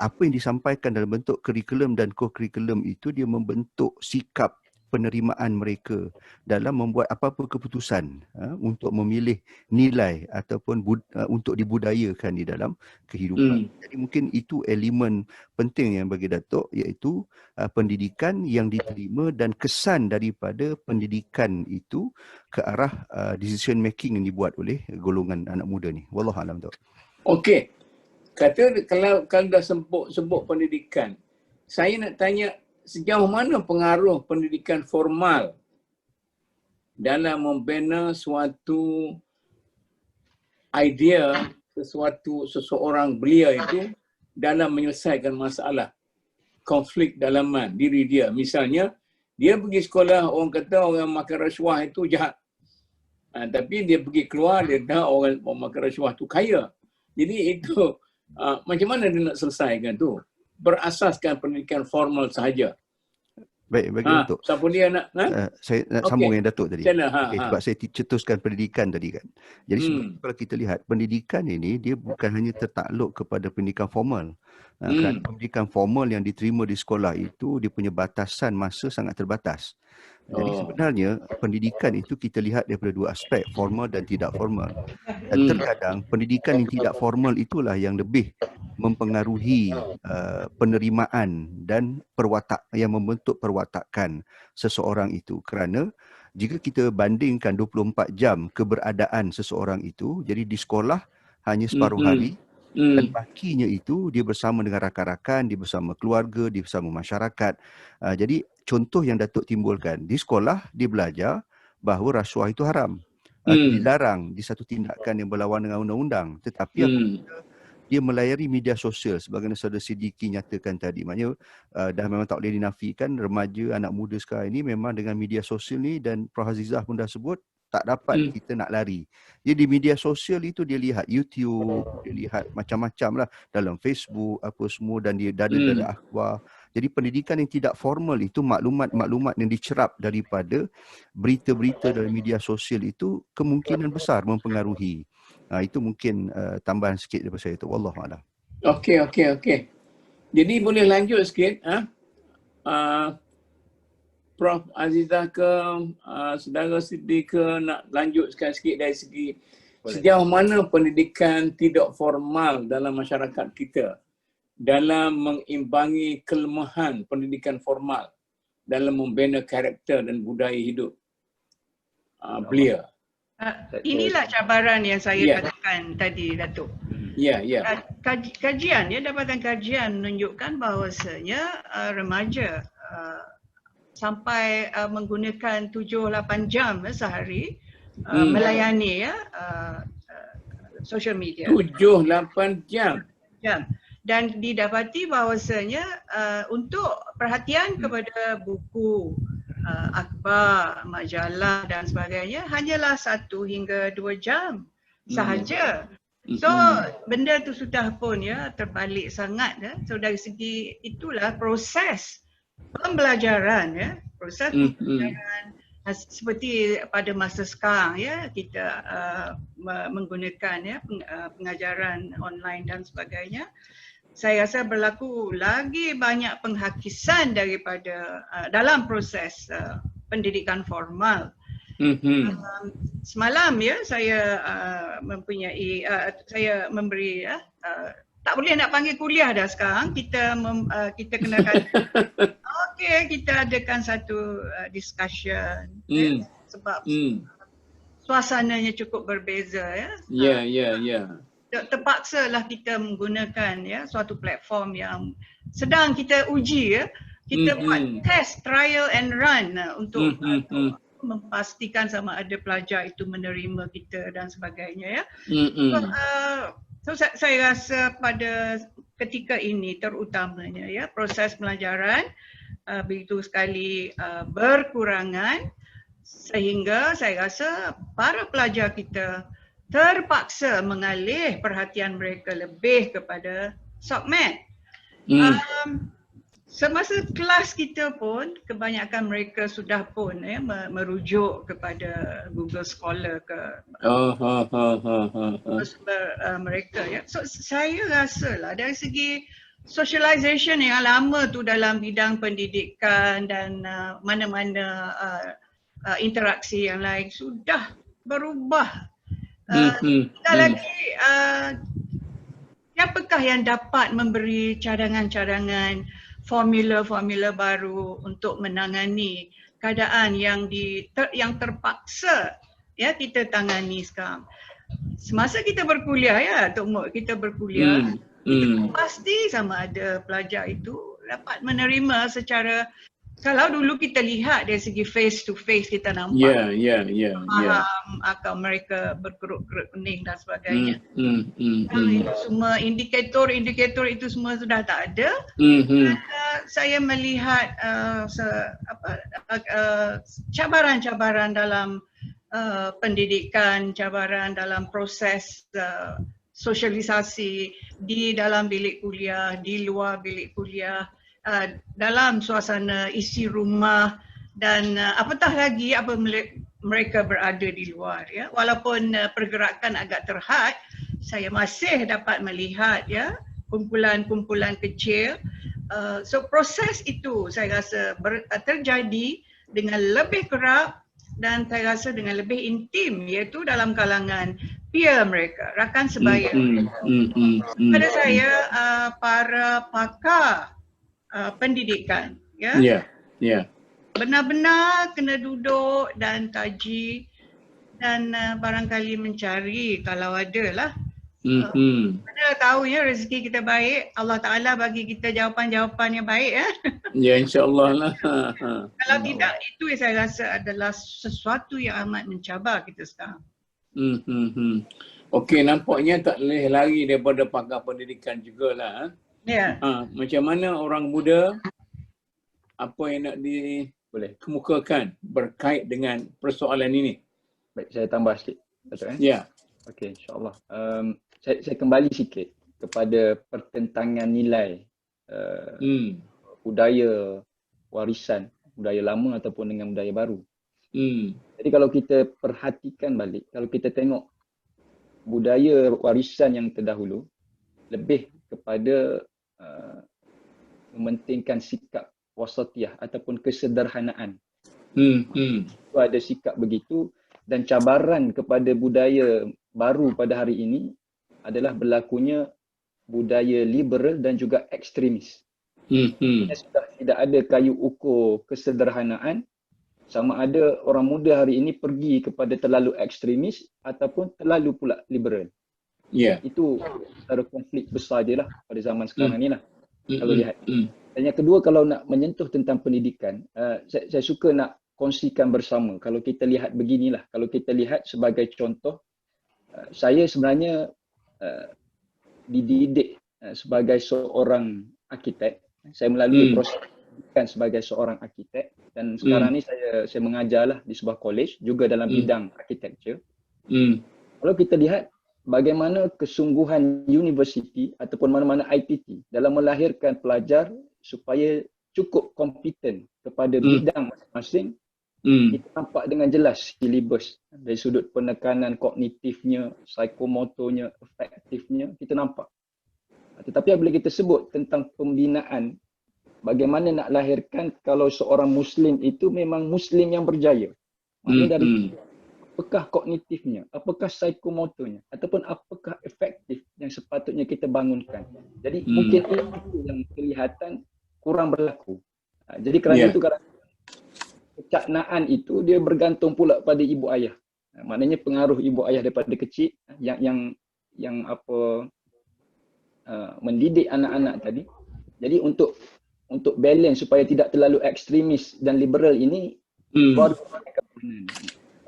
apa yang disampaikan dalam bentuk kurikulum dan co-kurikulum itu dia membentuk sikap penerimaan mereka dalam membuat apa-apa keputusan untuk memilih nilai ataupun untuk dibudayakan di dalam kehidupan. Jadi mungkin itu elemen penting yang bagi Datuk, iaitu pendidikan yang diterima dan kesan daripada pendidikan itu ke arah decision making yang dibuat oleh golongan anak muda ni. Wallahualam Datuk. Okey. Kata kalau dah sebut pendidikan, saya nak tanya sejauh mana pengaruh pendidikan formal dalam membina suatu idea, seseorang belia itu dalam menyelesaikan masalah konflik dalaman diri dia. Misalnya, dia pergi sekolah, orang kata orang makan rasuah itu jahat. Tapi dia pergi keluar, dia tahu orang makan rasuah itu kaya. Jadi itu macam mana dia nak selesaikan tu? Berasaskan pendidikan formal sahaja. Baik, bagi Datuk. Siapa dia nak? Saya nak sambung yang Datuk tadi. Sebab saya cetuskan pendidikan tadi kan. Jadi kalau kita lihat, pendidikan ini dia bukan hanya tertakluk kepada pendidikan formal. Kerana pendidikan formal yang diterima di sekolah itu, dia punya batasan masa sangat terbatas. Jadi sebenarnya pendidikan itu kita lihat daripada dua aspek, formal dan tidak formal. Dan terkadang pendidikan yang tidak formal itulah yang lebih mempengaruhi penerimaan dan yang membentuk perwatakan seseorang itu. Kerana jika kita bandingkan 24 jam keberadaan seseorang itu, jadi di sekolah hanya separuh hari, dan bakinya itu dia bersama dengan rakan-rakan, dia bersama keluarga, dia bersama masyarakat. Jadi contoh yang Datuk timbulkan, di sekolah dia belajar bahawa rasuah itu haram. Dilarang di satu tindakan yang berlawan dengan undang-undang. Tetapi apabila dia melayari media sosial, sebagaimana Saudara Siddiqui nyatakan tadi, maknanya dah memang tak boleh dinafikan remaja, anak muda sekarang ini memang dengan media sosial ni, dan Prof Azizah pun dah sebut, tak dapat kita nak lari. Jadi di media sosial itu dia lihat YouTube, dia lihat macam-macam lah dalam Facebook, apa semua, dan dia dada akhbar. Jadi pendidikan yang tidak formal itu, maklumat-maklumat yang dicerap daripada berita-berita dalam media sosial itu kemungkinan besar mempengaruhi. Itu mungkin tambahan sikit daripada saya tu. Wallahualam. Okey. Jadi boleh lanjut sikit. Prof Azizah ke Saudara Siddiq ke nak lanjutkan sikit dari segi sejauh mana pendidikan tidak formal dalam masyarakat kita dalam mengimbangi kelemahan pendidikan formal dalam membina karakter dan budaya hidup belia. Inilah cabaran yang saya katakan tadi, Datuk. Kajian, dapatan kajian menunjukkan bahawasanya remaja sampai menggunakan 7-8 jam sehari melayani social media. 7-8 jam. Dan didapati bahawasanya untuk perhatian kepada buku, akhbar, majalah dan sebagainya hanyalah 1 hingga 2 jam sahaja. So benda tu sudah pun terbalik sangat. So dari segi itulah proses pembelajaran, proses pembelajaran seperti pada masa sekarang kita menggunakan pengajaran online dan sebagainya. Saya rasa berlaku lagi banyak penghakisan daripada dalam proses pendidikan formal. semalam ya saya mempunyai saya memberi tak boleh nak panggil kuliah dah sekarang, kita kenakan okey, kita adakan satu discussion sebab suasananya cukup berbeza ya. Terpaksa lah kita menggunakan ya suatu platform yang sedang kita uji ya. Kita buat test, trial and run untuk memastikan sama ada pelajar itu menerima kita dan sebagainya ya. So saya rasa pada ketika ini terutamanya ya proses pelajaran begitu sekali berkurangan sehingga saya rasa para pelajar kita terpaksa mengalih perhatian mereka lebih kepada SOCMED. Semasa kelas kita pun kebanyakan mereka sudah pun merujuk kepada Google Scholar ke mereka ya. So saya rasa lah dari segi socialization yang lama tu dalam bidang pendidikan dan mana-mana interaksi yang lain sudah berubah. Sekali lagi siapakah yang dapat memberi cadangan-cadangan formula-formula baru untuk menangani keadaan yang terpaksa ya kita tangani sekarang. Semasa kita berkuliah ya, Tok Mok, kita berkuliah, kita pasti sama ada pelajar itu dapat menerima secara, kalau dulu kita lihat dari segi face to face kita nampak faham akal mereka berkerut-kerut pening dan sebagainya. Semua indikator itu semua sudah tak ada. Saya melihat cabaran-cabaran dalam pendidikan, cabaran dalam proses sosialisasi di dalam bilik kuliah, di luar bilik kuliah, dalam suasana isi rumah dan apatah lagi apa mereka berada di luar ya. Walaupun pergerakan agak terhad, saya masih dapat melihat ya kumpulan-kumpulan kecil. So proses itu saya rasa terjadi dengan lebih kerap dan saya rasa dengan lebih intim, iaitu dalam kalangan peer mereka, rakan sebaya mereka. Pada saya para pakar pendidikan ya. Benar-benar kena duduk dan kaji dan barangkali mencari kalau ada lah. Mana tahu ya rezeki kita baik, Allah Ta'ala bagi kita jawapan-jawapan yang baik ya. Ya, insya-Allah lah. Kalau tidak, itu yang saya rasa adalah sesuatu yang amat mencabar kita sekarang. Okey, nampaknya tak boleh lari daripada pakar pendidikan jugalah. Ya. Macam mana orang muda, apa yang nak dikemukakan berkait dengan persoalan ini? Baik, saya tambah sikit. Betul kan? Ya. Okey, insya-Allah. Saya kembali sikit kepada pertentangan nilai budaya warisan, budaya lama ataupun dengan budaya baru. Jadi kalau kita perhatikan balik, kalau kita tengok budaya warisan yang terdahulu lebih kepada mementingkan sikap wasatiyah ataupun kesederhanaan. Itu ada sikap begitu, dan cabaran kepada budaya baru pada hari ini adalah berlakunya budaya liberal dan juga ekstremis. Sudah tidak ada kayu ukur kesederhanaan, sama ada orang muda hari ini pergi kepada terlalu ekstremis ataupun terlalu pula liberal. Itu antara konflik besar je lah pada zaman sekarang ni lah. Kalau lihat. Dan yang kedua, kalau nak menyentuh tentang pendidikan, saya suka nak kongsikan bersama. Kalau kita lihat beginilah, kalau kita lihat sebagai contoh, saya sebenarnya dididik sebagai seorang arkitek. Saya melalui proses pendidikan sebagai seorang arkitek dan sekarang ni saya mengajarlah di sebuah college juga dalam bidang architecture. Kalau kita lihat bagaimana kesungguhan universiti ataupun mana-mana IPT dalam melahirkan pelajar supaya cukup kompeten kepada bidang masing-masing, kita nampak dengan jelas silibus dari sudut penekanan kognitifnya, psikomotornya, efektifnya, kita nampak. Tetapi apabila kita sebut tentang pembinaan, bagaimana nak lahirkan kalau seorang Muslim itu memang Muslim yang berjaya. Maknanya dari apakah kognitifnya, apakah psikomotornya, ataupun apakah efektif yang sepatutnya kita bangunkan. Jadi mungkin itu yang kelihatan kurang berlaku. Jadi kerana itu kadang-kadang kecaknaan itu dia bergantung pula pada ibu ayah. Maknanya pengaruh ibu ayah daripada kecil yang mendidik anak-anak tadi. Jadi untuk balance supaya tidak terlalu ekstremis dan liberal ini baru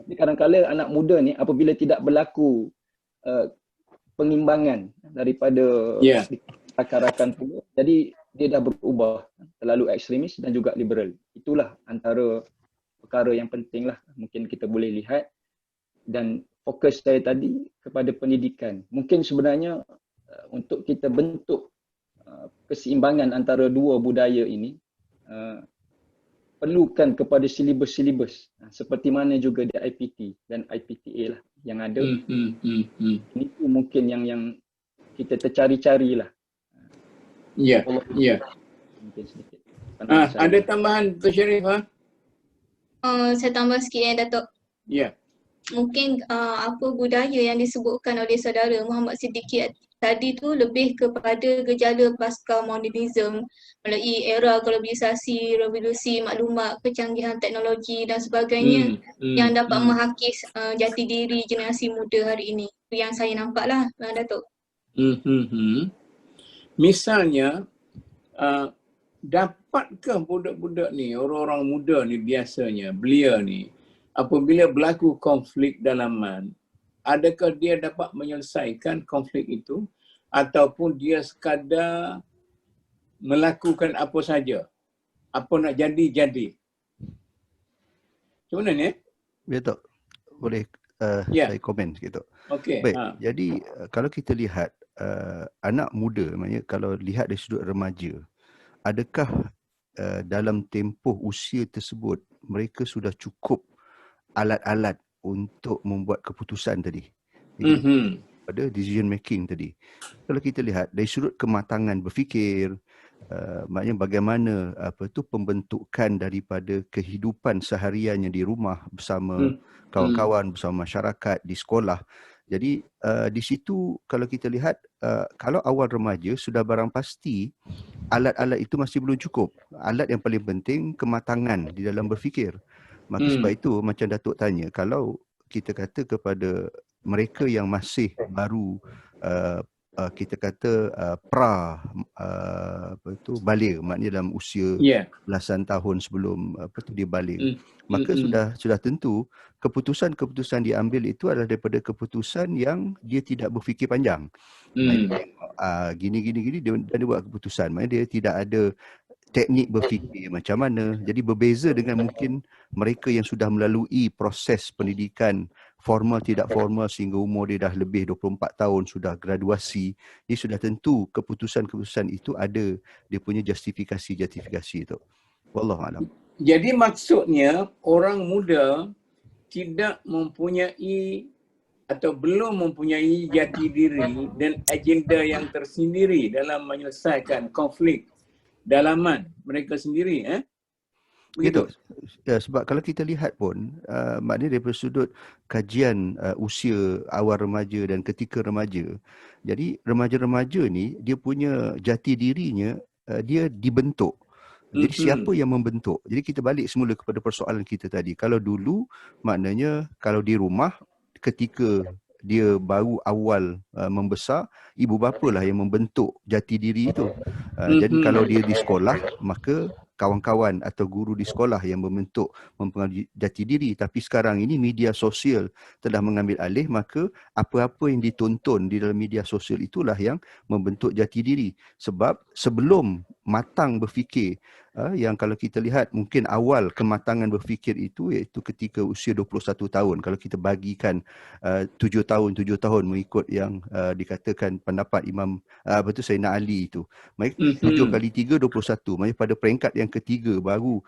tapi kadang-kadang anak muda ni apabila tidak berlaku pengimbangan daripada rakan-rakan pula, jadi dia dah berubah terlalu ekstremis dan juga liberal. Itulah antara perkara yang penting lah mungkin kita boleh lihat. Dan fokus saya tadi kepada pendidikan. Mungkin sebenarnya untuk kita bentuk keseimbangan antara dua budaya ini perlukan kepada silibus-silibus seperti mana juga di IPT dan IPTA lah yang ada. Ini tu mungkin yang kita tercari-cari lah. Ya. Mungkin sedikit. Ada tambahan Dr. Sharif? Saya tambah sikit Datuk. Ya. Mungkin apa budaya yang disebutkan oleh saudara Muhammad Siddiqui tadi tu lebih kepada gejala pasca modernism melalui era globalisasi, revolusi maklumat, kecanggihan teknologi dan sebagainya yang dapat menghakis jati diri generasi muda hari ini. Itu yang saya nampak lah Datuk. Misalnya dapatkah budak-budak ni, orang-orang muda ni biasanya, belia ni, apabila berlaku konflik dalaman, adakah dia dapat menyelesaikan konflik itu ataupun dia sekadar melakukan apa saja? Apa nak jadi. Macam mana ni? Ya Tok, boleh saya komen sikit Tok. Okey. Baik, jadi kalau kita lihat anak muda, maknanya kalau lihat dari sudut remaja, adakah dalam tempoh usia tersebut mereka sudah cukup alat-alat untuk membuat keputusan tadi. Pada decision making tadi. Kalau kita lihat dari sudut kematangan berfikir, maknanya bagaimana pembentukan daripada kehidupan sehariannya di rumah bersama kawan-kawan, bersama masyarakat, di sekolah. Jadi di situ kalau kita lihat kalau awal remaja sudah barang pasti alat-alat itu masih belum cukup. Alat yang paling penting kematangan di dalam berfikir. Maka sebab itu macam Datuk tanya, kalau kita kata kepada mereka yang masih baru kita kata baligh, maknanya dalam usia belasan tahun sebelum dia baligh, maka sudah tentu keputusan-keputusan diambil itu adalah daripada keputusan yang dia tidak berfikir panjang. Gini dan dia buat keputusan. Maknanya dia tidak ada teknik berfikir macam mana. Jadi berbeza dengan mungkin mereka yang sudah melalui proses pendidikan formal tidak formal sehingga umur dia dah lebih 24 tahun, sudah graduasi. Dia sudah tentu keputusan-keputusan itu ada dia punya justifikasi itu. Wallahualam. Jadi maksudnya orang muda tidak mempunyai atau belum mempunyai jati diri dan agenda yang tersendiri dalam menyelesaikan konflik dalaman mereka sendiri, begitu. Ya, sebab kalau kita lihat pun maknanya daripada sudut kajian usia awal remaja dan ketika remaja. Jadi remaja-remaja ni dia punya jati dirinya dia dibentuk. Jadi siapa yang membentuk? Jadi kita balik semula kepada persoalan kita tadi. Kalau dulu maknanya kalau di rumah ketika dia baru awal membesar, ibu bapa lah yang membentuk jati diri itu. Jadi kalau dia di sekolah, maka kawan-kawan atau guru di sekolah yang mempengaruhi jati diri. Tapi sekarang ini media sosial telah mengambil alih, maka apa-apa yang ditonton di dalam media sosial itulah yang membentuk jati diri. Sebab sebelum matang berfikir, yang kalau kita lihat mungkin awal kematangan berfikir itu iaitu ketika usia 21 tahun. Kalau kita bagikan 7 tahun mengikut yang dikatakan pendapat Imam Sayyidina Ali itu. 7 kali 3, 21. Maksudnya pada peringkat yang ketiga baru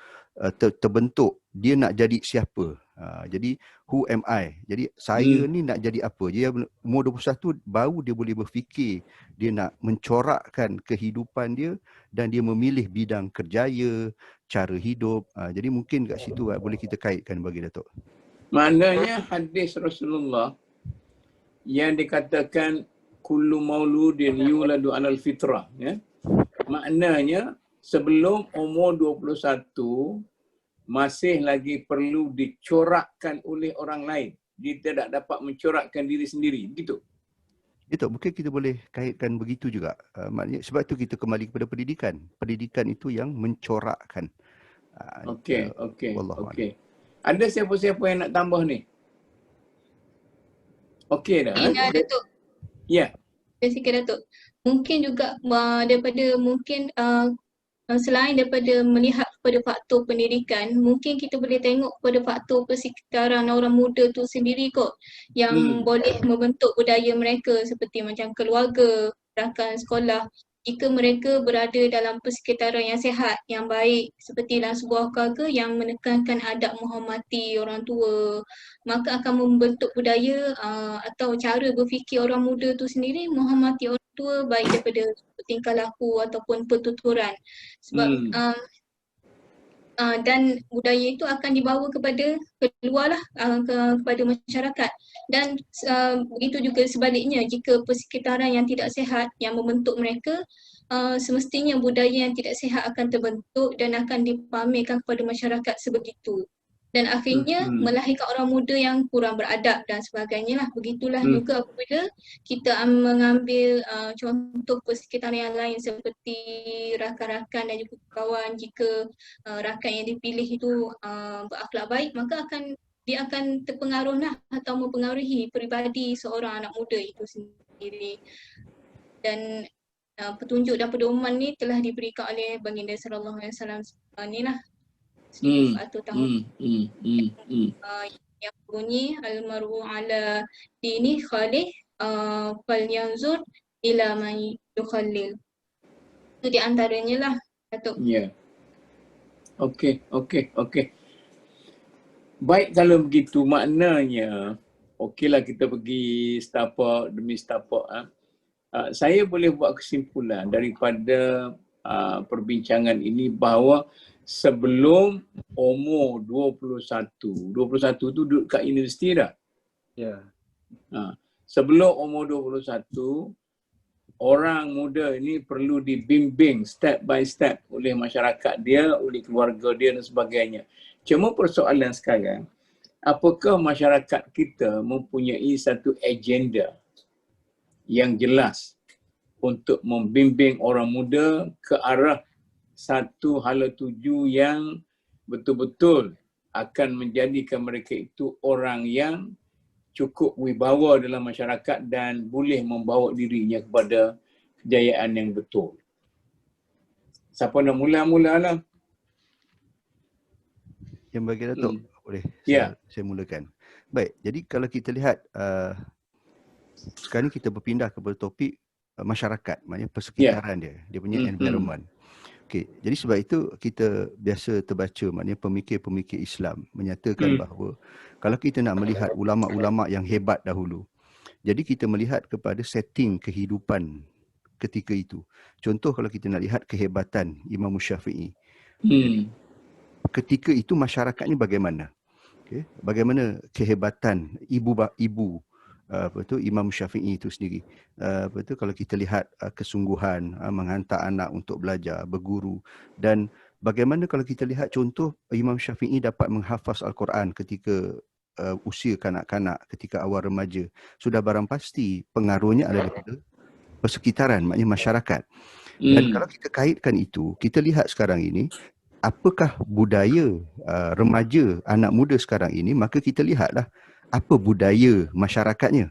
terbentuk dia nak jadi siapa. Jadi who am I? Jadi saya ni nak jadi apa? Dia umur 21 baru dia boleh berfikir, dia nak mencorakkan kehidupan dia dan dia memilih bidang kerjaya, cara hidup. Jadi mungkin kat situ boleh kita kaitkan bagi Datuk. Maknanya hadis Rasulullah yang dikatakan kullu mauludin yuladu alal fitrah, ya. Maknanya sebelum umur 21 masih lagi perlu dicorakkan oleh orang lain. Dia tidak dapat mencorakkan diri sendiri. Begitu. Itu mungkin kita boleh kaitkan begitu juga. Maknanya sebab itu kita kembali kepada pendidikan. Pendidikan itu yang mencorakkan. Okey. Wallahualam. Ada siapa-siapa yang nak tambah ni? Okey dah. Ya, Datuk. Ya. Sikit Datuk. Mungkin juga daripada mungkin selain daripada melihat kepada faktor pendidikan, mungkin kita boleh tengok kepada faktor persekitaran orang muda tu sendiri kot yang boleh membentuk budaya mereka seperti macam keluarga, rakan sekolah. Jika mereka berada dalam persekitaran yang sihat, yang baik seperti dalam sebuah keluarga yang menekankan adab menghormati orang tua, maka akan membentuk budaya atau cara berfikir orang muda tu sendiri menghormati orang tua baik daripada tingkah laku ataupun pertuturan. Sebab dan budaya itu akan dibawa kepada keluarlah kepada masyarakat, dan begitu juga sebaliknya jika persekitaran yang tidak sihat yang membentuk mereka, semestinya budaya yang tidak sihat akan terbentuk dan akan dipamerkan kepada masyarakat sebegitu. Dan akhirnya melahirkan orang muda yang kurang beradab dan sebagainya lah. Begitulah juga apabila kita mengambil contoh persekitaran yang lain seperti rakan-rakan dan juga kawan. Jika rakan yang dipilih itu berakhlak baik, maka dia akan terpengaruh lah atau mempengaruhi peribadi seorang anak muda itu sendiri. Dan petunjuk dan pedoman ni telah diberikan oleh Baginda sallallahu alaihi wasallam ni lah. 100 tahun yang bunyi almaru ala dini khalih falyanzur ila man yukhallil. Itu di antaranya lah, Datuk. Ya. Okey. Baik, kalau begitu maknanya okeylah kita pergi setapak demi setapak. Saya boleh buat kesimpulan daripada perbincangan ini bahawa sebelum umur 21 tu duduk kat universiti dah. Ya. Sebelum umur 21, orang muda ini perlu dibimbing step by step oleh masyarakat dia, oleh keluarga dia dan sebagainya. Cuma persoalan sekarang, apakah masyarakat kita mempunyai satu agenda yang jelas untuk membimbing orang muda ke arah satu hala tuju yang betul-betul akan menjadikan mereka itu orang yang cukup wibawa dalam masyarakat dan boleh membawa dirinya kepada kejayaan yang betul. Siapa nak mulalah? Yang bagi Datuk, boleh saya mulakan. Baik, jadi kalau kita lihat sekarang ni kita berpindah kepada topik masyarakat, maknanya persekitaran dia punya environment. Okey, jadi sebab itu kita biasa terbaca, maknanya pemikir-pemikir Islam menyatakan bahawa kalau kita nak melihat ulama-ulama yang hebat dahulu, jadi kita melihat kepada setting kehidupan ketika itu. Contoh kalau kita nak lihat kehebatan Imam Syafi'i. Ketika itu masyarakatnya bagaimana? Okay. Bagaimana kehebatan ibu Imam Syafi'i itu sendiri. Kalau kita lihat kesungguhan menghantar anak untuk belajar, berguru, dan bagaimana kalau kita lihat contoh Imam Syafi'i dapat menghafaz Al-Quran ketika usia kanak-kanak, ketika awal remaja, sudah barang pasti pengaruhnya adalah daripada persekitaran, maknanya masyarakat. Dan kalau kita kaitkan itu, kita lihat sekarang ini apakah budaya remaja, anak muda sekarang ini, maka kita lihatlah apa budaya masyarakatnya,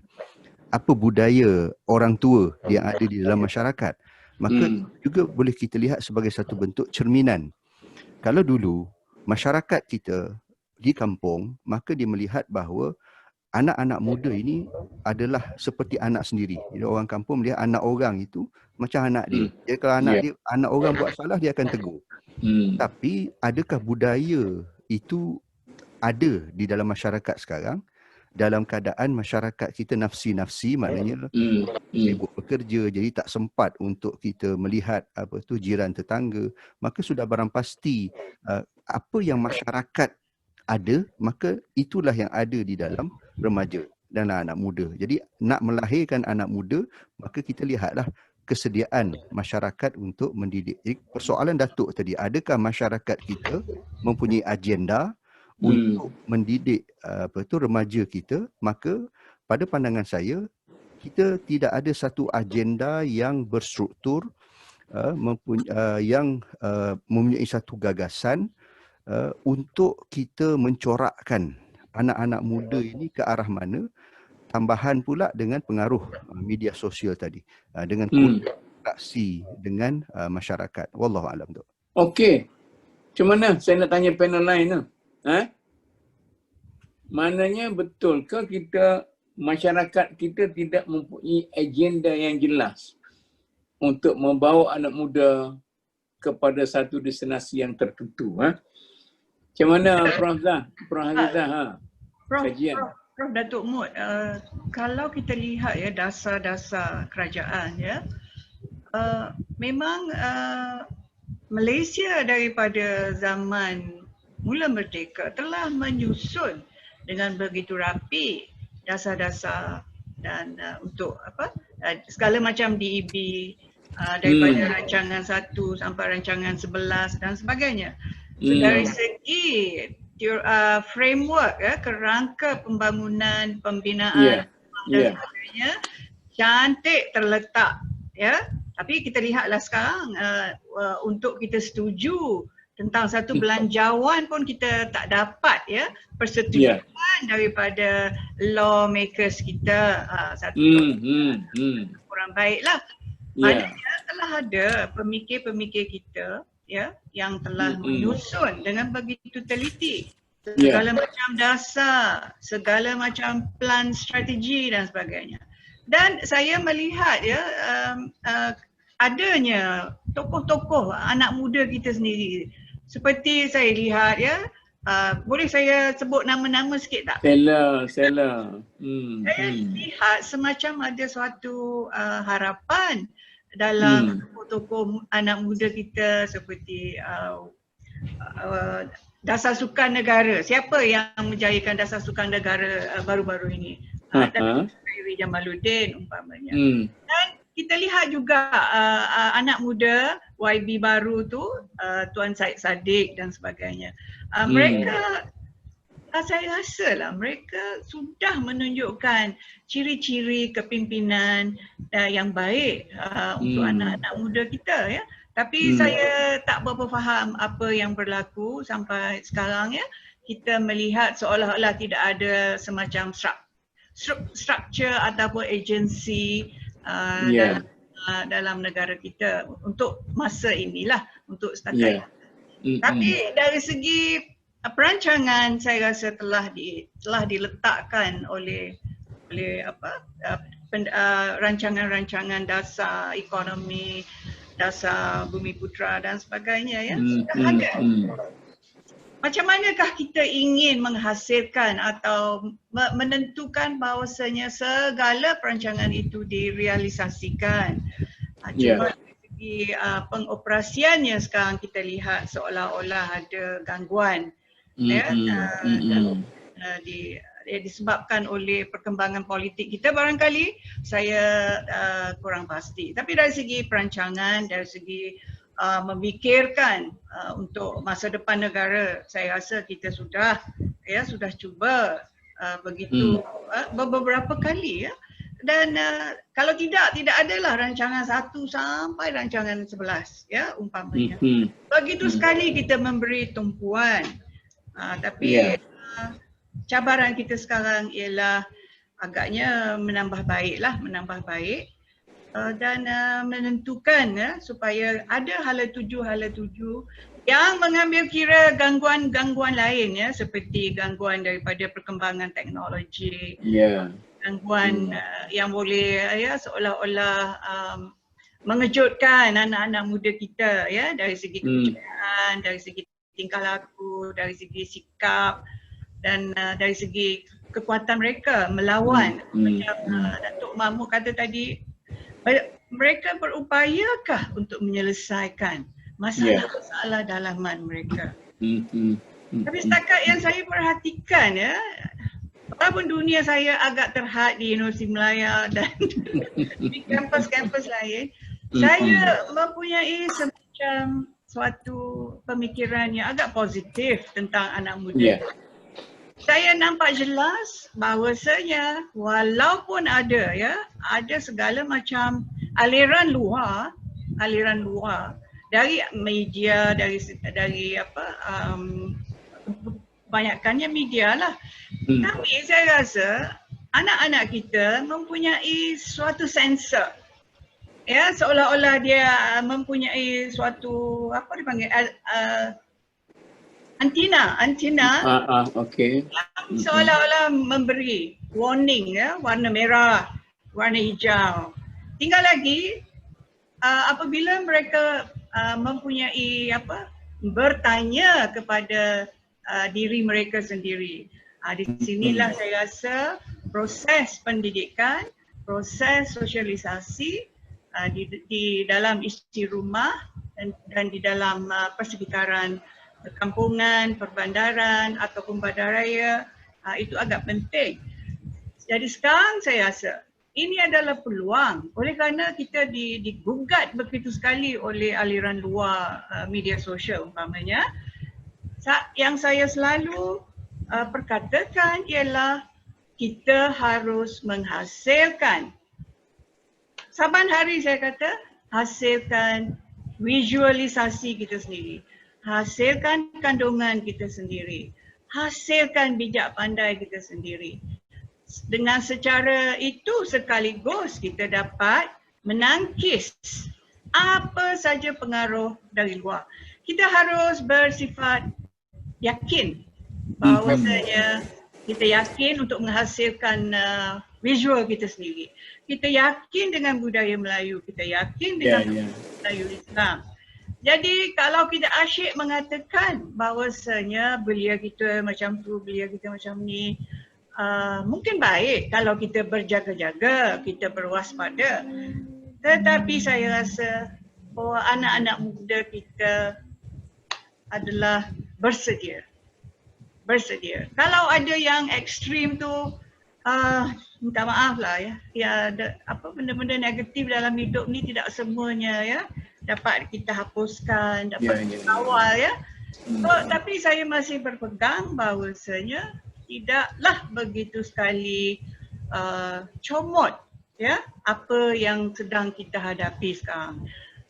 apa budaya orang tua yang ada di dalam masyarakat. Maka juga boleh kita lihat sebagai satu bentuk cerminan. Kalau dulu masyarakat kita di kampung, maka dia melihat bahawa anak-anak muda ini adalah seperti anak sendiri. Jadi orang kampung melihat anak orang itu macam anak dia. Jadi kalau anak orang buat salah, dia akan tegur. Tapi adakah budaya itu ada di dalam masyarakat sekarang? Dalam keadaan masyarakat kita nafsi-nafsi, maknanya sibuk bekerja, jadi tak sempat untuk kita melihat jiran tetangga, maka sudah barang pasti apa yang masyarakat ada, maka itulah yang ada di dalam remaja dan anak muda. Jadi nak melahirkan anak muda, maka kita lihatlah kesediaan masyarakat untuk mendidik. Jadi, persoalan Datuk tadi, adakah masyarakat kita mempunyai agenda untuk mendidik remaja kita? Maka pada pandangan saya, kita tidak ada satu agenda yang berstruktur, yang mempunyai satu gagasan untuk kita mencorakkan anak-anak muda ini ke arah mana. Tambahan pula dengan pengaruh media sosial tadi, dengan interaksi dengan masyarakat. Wallahualam tu. Okey. Macam mana saya nak tanya panel lain tu? Maknanya betulkah masyarakat kita tidak mempunyai agenda yang jelas untuk membawa anak muda kepada satu destinasi yang tertentu? Macam mana Prof Hafizah? Kajian. Prof Datuk Mut, kalau kita lihat ya dasar-dasar kerajaan ya, memang Malaysia daripada zaman mula merdeka telah menyusun dengan begitu rapi dasar-dasar dan untuk segala macam DEB, daripada rancangan 1 sampai rancangan 11 dan sebagainya. So, dari segi framework kerangka pembangunan, pembinaan dan sebagainya cantik terletak ya. Tapi kita lihatlah sekarang untuk kita setuju tentang satu belanjawan pun kita tak dapat ya persetujuan daripada lawmakers kita. Kurang baiklah. Maknanya telah ada pemikir-pemikir kita ya yang telah menyusun dengan begitu teliti segala macam dasar, segala macam plan strategi dan sebagainya. Dan saya melihat ya adanya tokoh-tokoh anak muda kita sendiri. Seperti saya lihat ya, boleh saya sebut nama-nama sikit tak? Sela. Saya lihat semacam ada suatu harapan dalam tokoh-tokoh anak muda kita seperti Dasar Sukan Negara. Siapa yang menjayakan Dasar Sukan Negara baru-baru ini? Jamaluddin umpamanya. Dan kita lihat juga anak muda YB baru tu, Tuan Syed Saddiq dan sebagainya. Mereka saya rasa lah mereka sudah menunjukkan ciri-ciri kepimpinan yang baik untuk anak-anak muda kita ya. Tapi saya tak berapa faham apa yang berlaku sampai sekarang ya. Kita melihat seolah-olah tidak ada semacam struktur ataupun agensi dalam negara kita untuk masa inilah, untuk setakat. Tapi dari segi perancangan saya rasa telah diletakkan oleh rancangan-rancangan dasar ekonomi, dasar Bumi Putra dan sebagainya ya. Sudah ada. Macam manakah kita ingin menghasilkan atau menentukan bahawasanya segala perancangan itu direalisasikan? Cuma dari segi pengoperasiannya sekarang kita lihat seolah-olah ada gangguan. Disebabkan oleh perkembangan politik kita barangkali, saya kurang pasti. Tapi dari segi perancangan, dari segi memikirkan untuk masa depan negara, saya rasa kita sudah cuba begitu beberapa kali ya. Dan kalau tidak adalah rancangan 1 sampai rancangan 11 ya umpamanya. Begitu sekali kita memberi tumpuan. Tapi cabaran kita sekarang ialah agaknya menambah baik dan menentukan supaya ada hala tuju yang mengambil kira gangguan-gangguan lain ya, seperti gangguan daripada perkembangan teknologi, gangguan yang boleh seolah-olah mengejutkan anak-anak muda kita ya, dari segi kebijakan, dari segi tingkah laku, dari segi sikap dan dari segi kekuatan mereka melawan. Macam Datuk Mahmud kata tadi, mereka berupayakah untuk menyelesaikan masalah-masalah dalaman mereka? Tapi setakat yang saya perhatikan ya, walaupun dunia saya agak terhad di Universiti Melaya dan di kampus-kampus lain, saya mempunyai semacam suatu pemikiran yang agak positif tentang anak muda. Saya nampak jelas bahawasanya walaupun ada segala macam aliran luar dari media, dari kebanyakannya media lah. Tapi saya rasa anak-anak kita mempunyai suatu sensor. Ya, seolah-olah dia mempunyai suatu antina Okey. seolah-olah memberi warning warna merah, warna hijau. Tinggal lagi apabila mereka mempunyai bertanya kepada diri mereka sendiri. Di sinilah saya rasa proses pendidikan, proses sosialisasi di dalam isi rumah dan di dalam persekitaran perkampungan, perbandaran ataupun bandaraya itu agak penting. Jadi sekarang saya rasa ini adalah peluang oleh kerana kita digugat begitu sekali oleh aliran luar media sosial umpamanya. Yang saya selalu perkatakan ialah kita harus menghasilkan, saban hari saya kata, hasilkan visualisasi kita sendiri. Hasilkan kandungan kita sendiri, hasilkan bijak pandai kita sendiri. Dengan secara itu sekaligus kita dapat menangkis apa saja pengaruh dari luar. Kita harus bersifat yakin bahawasanya kita yakin untuk menghasilkan visual kita sendiri. Kita yakin dengan budaya Melayu, kita yakin dengan Melayu Islam. Jadi kalau kita asyik mengatakan bahawasanya belia kita macam tu, belia kita macam ni, mungkin baik kalau kita berjaga-jaga, kita berwaspada. Tetapi saya rasa bahawa anak-anak muda kita adalah bersedia. Kalau ada yang ekstrim tu, minta maaf lah benda-benda negatif dalam hidup ni tidak semuanya dapat kita hapuskan, dapat kita kawal tapi saya masih berpegang bahawasanya tidaklah begitu sekali comot apa yang sedang kita hadapi sekarang.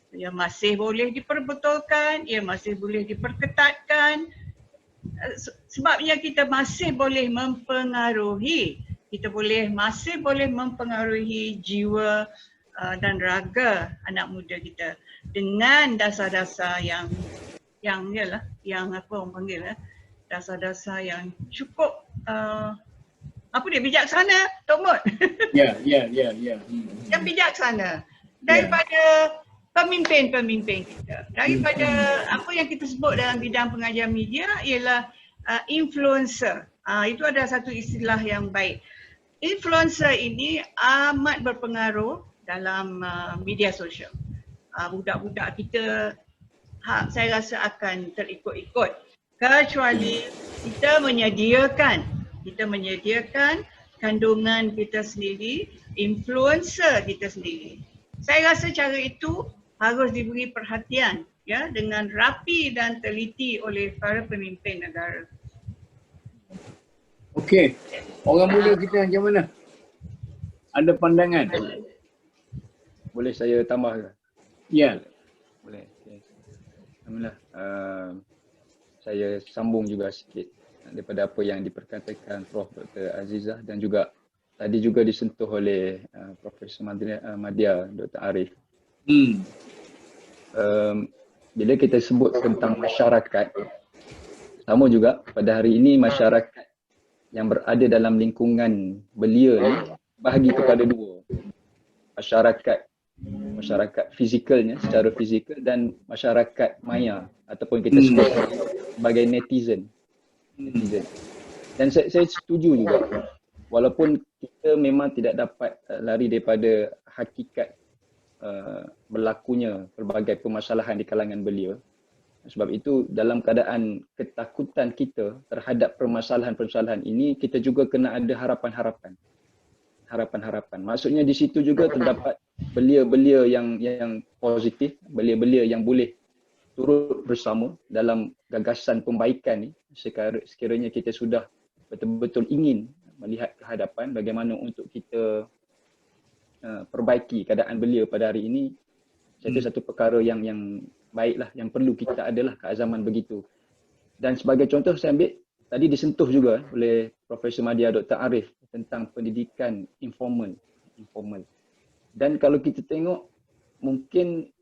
Ia masih boleh diperbetulkan, ia masih boleh diperketatkan, sebabnya kita masih boleh mempengaruhi, masih boleh mempengaruhi jiwa dan raga anak muda kita dengan dasar-dasar yang dasar-dasar yang cukup bijaksana, Tok Mut. Yang bijaksana daripada pemimpin-pemimpin kita, daripada apa yang kita sebut dalam bidang pengajian media ialah influencer. Itu ada satu istilah yang baik. Influencer ini amat berpengaruh dalam media sosial. Budak-budak kita saya rasa akan terikut-ikut kecuali kita menyediakan kandungan kita sendiri, influencer kita sendiri. Saya rasa cara itu harus diberi perhatian dengan rapi dan teliti oleh para pemimpin negara. Okey, orang muda kita macam mana? Ada pandangan? Boleh saya tambah ke? Ya. Boleh. Okay. Alhamdulillah. Saya sambung juga sikit daripada apa yang diperkatakan Prof. Dr. Azizah dan juga tadi juga disentuh oleh Profesor Madya Dr. Arif. Bila kita sebut tentang masyarakat, sama juga pada hari ini masyarakat yang berada dalam lingkungan belia ni bahagi kepada dua. Masyarakat fizikalnya, secara fizikal, dan masyarakat maya ataupun kita sebut sebagai netizen. Dan saya setuju juga, walaupun kita memang tidak dapat lari daripada hakikat berlakunya pelbagai permasalahan di kalangan belia, Sebab itu dalam keadaan ketakutan kita terhadap permasalahan-permasalahan ini, kita juga kena ada harapan-harapan. Harapan-harapan. Maksudnya di situ juga terdapat belia-belia yang positif, belia-belia yang boleh turut bersama dalam gagasan pembaikan ni. Sekiranya kita sudah betul-betul ingin melihat ke hadapan bagaimana untuk kita perbaiki keadaan belia pada hari ini, saya satu perkara yang baiklah, yang perlu kita adalah keazaman begitu. Dan sebagai contoh saya ambil, tadi disentuh juga oleh Profesor Madya Dr. Arif tentang pendidikan informal. Dan kalau kita tengok, mungkin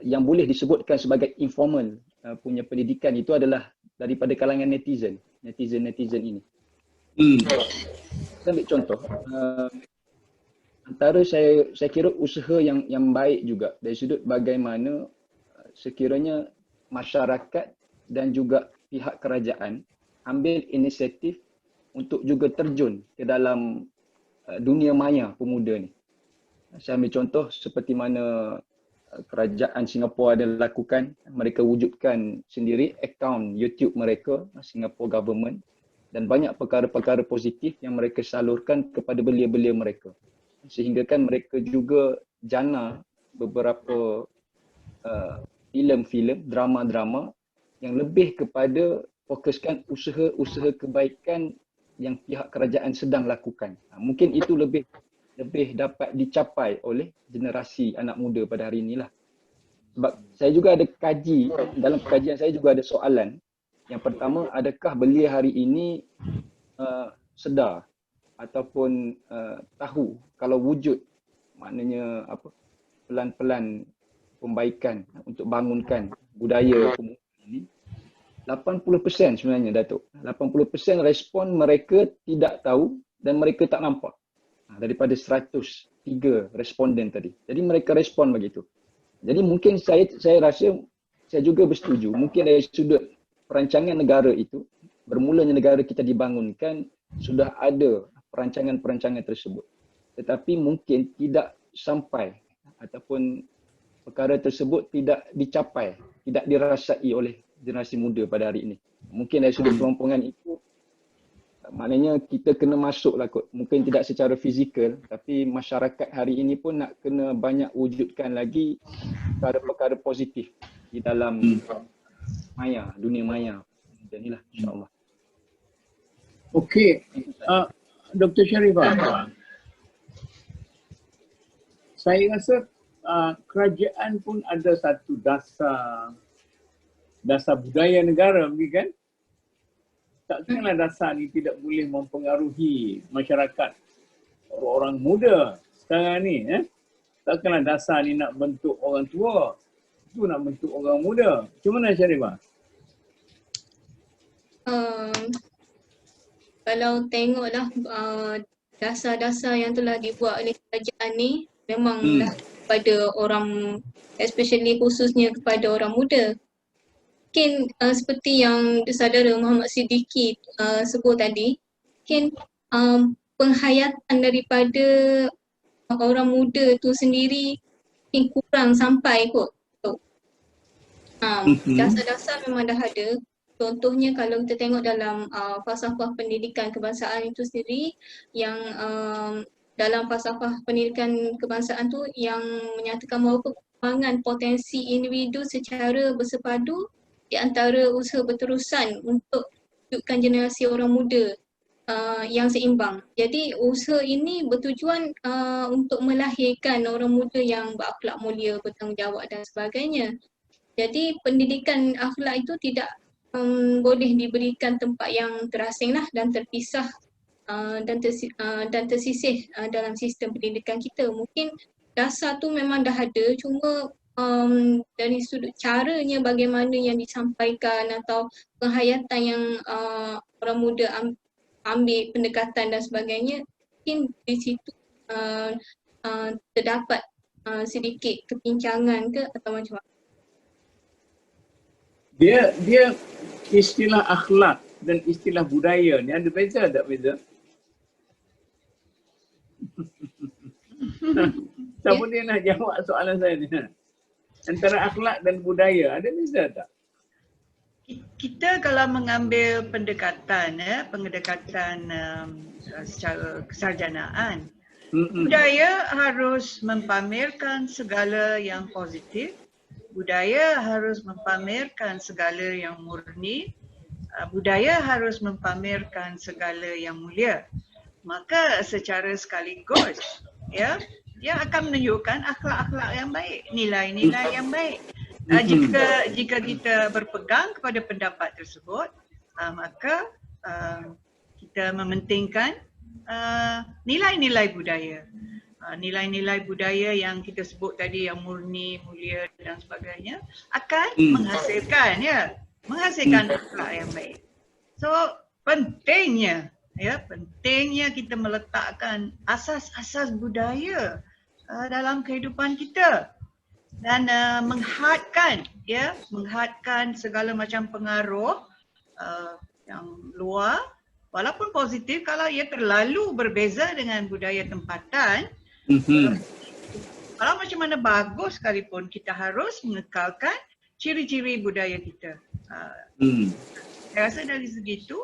yang boleh disebutkan sebagai informal punya pendidikan itu adalah daripada kalangan netizen ini. Saya ambil contoh, antara saya kira usaha yang baik juga dari sudut bagaimana sekiranya masyarakat dan juga pihak kerajaan ambil inisiatif untuk juga terjun ke dalam dunia maya pemuda ni. Saya ambil contoh seperti mana kerajaan Singapura ada lakukan, mereka wujudkan sendiri akaun YouTube mereka, Singapore Government, dan banyak perkara-perkara positif yang mereka salurkan kepada belia-belia mereka. Sehingga kan mereka juga jana beberapa filem-filem, drama-drama yang lebih kepada fokuskan usaha-usaha kebaikan yang pihak kerajaan sedang lakukan. Mungkin itu lebih dapat dicapai oleh generasi anak muda pada hari inilah. Sebab saya juga ada kaji, dalam kajian saya juga ada soalan. Yang pertama, adakah belia hari ini sedar ataupun tahu kalau wujud maknanya apa, pelan-pelan pembaikan untuk bangunkan budaya pemuda ini? 80% sebenarnya Datuk. 80% respon mereka tidak tahu dan mereka tak nampak. Daripada 103 responden tadi. Jadi mereka respon begitu. Jadi mungkin saya rasa saya juga bersetuju. Mungkin dari sudut perancangan negara itu, bermulanya negara kita dibangunkan, sudah ada perancangan-perancangan tersebut. Tetapi mungkin tidak sampai ataupun perkara tersebut tidak dicapai, tidak dirasai oleh generasi muda pada hari ini. Mungkin dari sudut kelompokan itu, maknanya kita kena masuklah kot. Mungkin tidak secara fizikal, tapi masyarakat hari ini pun nak kena banyak wujudkan lagi perkara-perkara positif di dalam maya, dunia maya. Dan inilah insya-Allah. Okey. Dr. Sharifah. Saya rasa kerajaan pun ada satu dasar budaya negara, kan? Takkanlah dasar ni tidak boleh mempengaruhi masyarakat orang muda sekarang ni. Takkanlah dasar ni nak bentuk orang tua, itu nak bentuk orang muda. Macam mana Sharifah? Kalau tengoklah dasar-dasar yang telah dibuat oleh kerajaan ni memanglah kepada orang, especially khususnya kepada orang muda. Mungkin seperti yang saudara Muhammad Siddiqui sebut tadi, mungkin penghayatan daripada orang muda tu sendiri mungkin kurang sampai kot. Dasar-dasar memang dah ada. Contohnya kalau kita tengok dalam falsafah pendidikan kebangsaan itu sendiri, yang dalam falsafah pendidikan kebangsaan tu yang menyatakan bahawa perkembangan potensi individu secara bersepadu di antara usaha berterusan untuk wujudkan generasi orang muda yang seimbang. Jadi usaha ini bertujuan untuk melahirkan orang muda yang berakhlak mulia, bertanggungjawab dan sebagainya. Jadi pendidikan akhlak itu tidak boleh diberikan tempat yang terasing lah dan terpisah dan tersisih dalam sistem pendidikan kita. Mungkin dasar tu memang dah ada, cuma dari sudut caranya bagaimana yang disampaikan atau penghayatan yang orang muda ambil pendekatan dan sebagainya, mungkin di situ terdapat sedikit kepincangan ke atau macam mana? Dia istilah akhlak dan istilah budaya ni ada beza tak beza? Siapa dia nak jawab soalan saya ni? Antara akhlak dan budaya ada beza tak? kita kalau mengambil pendekatan secara kesarjanaan, budaya harus mempamerkan segala yang positif, budaya harus mempamerkan segala yang murni, budaya harus mempamerkan segala yang mulia. Maka secara sekaligus dia akan menunjukkan akhlak-akhlak yang baik, nilai-nilai yang baik. Jika kita berpegang kepada pendapat tersebut, maka kita mementingkan nilai-nilai budaya. Nilai-nilai budaya yang kita sebut tadi yang murni, mulia dan sebagainya akan menghasilkan akhlak yang baik. So pentingnya kita meletakkan asas-asas budaya dalam kehidupan kita. Dan menghadkan segala macam pengaruh yang luar, walaupun positif, kalau ia terlalu berbeza dengan budaya tempatan, kalau macam mana bagus sekalipun, kita harus mengekalkan ciri-ciri budaya kita. Saya rasa dari segitu,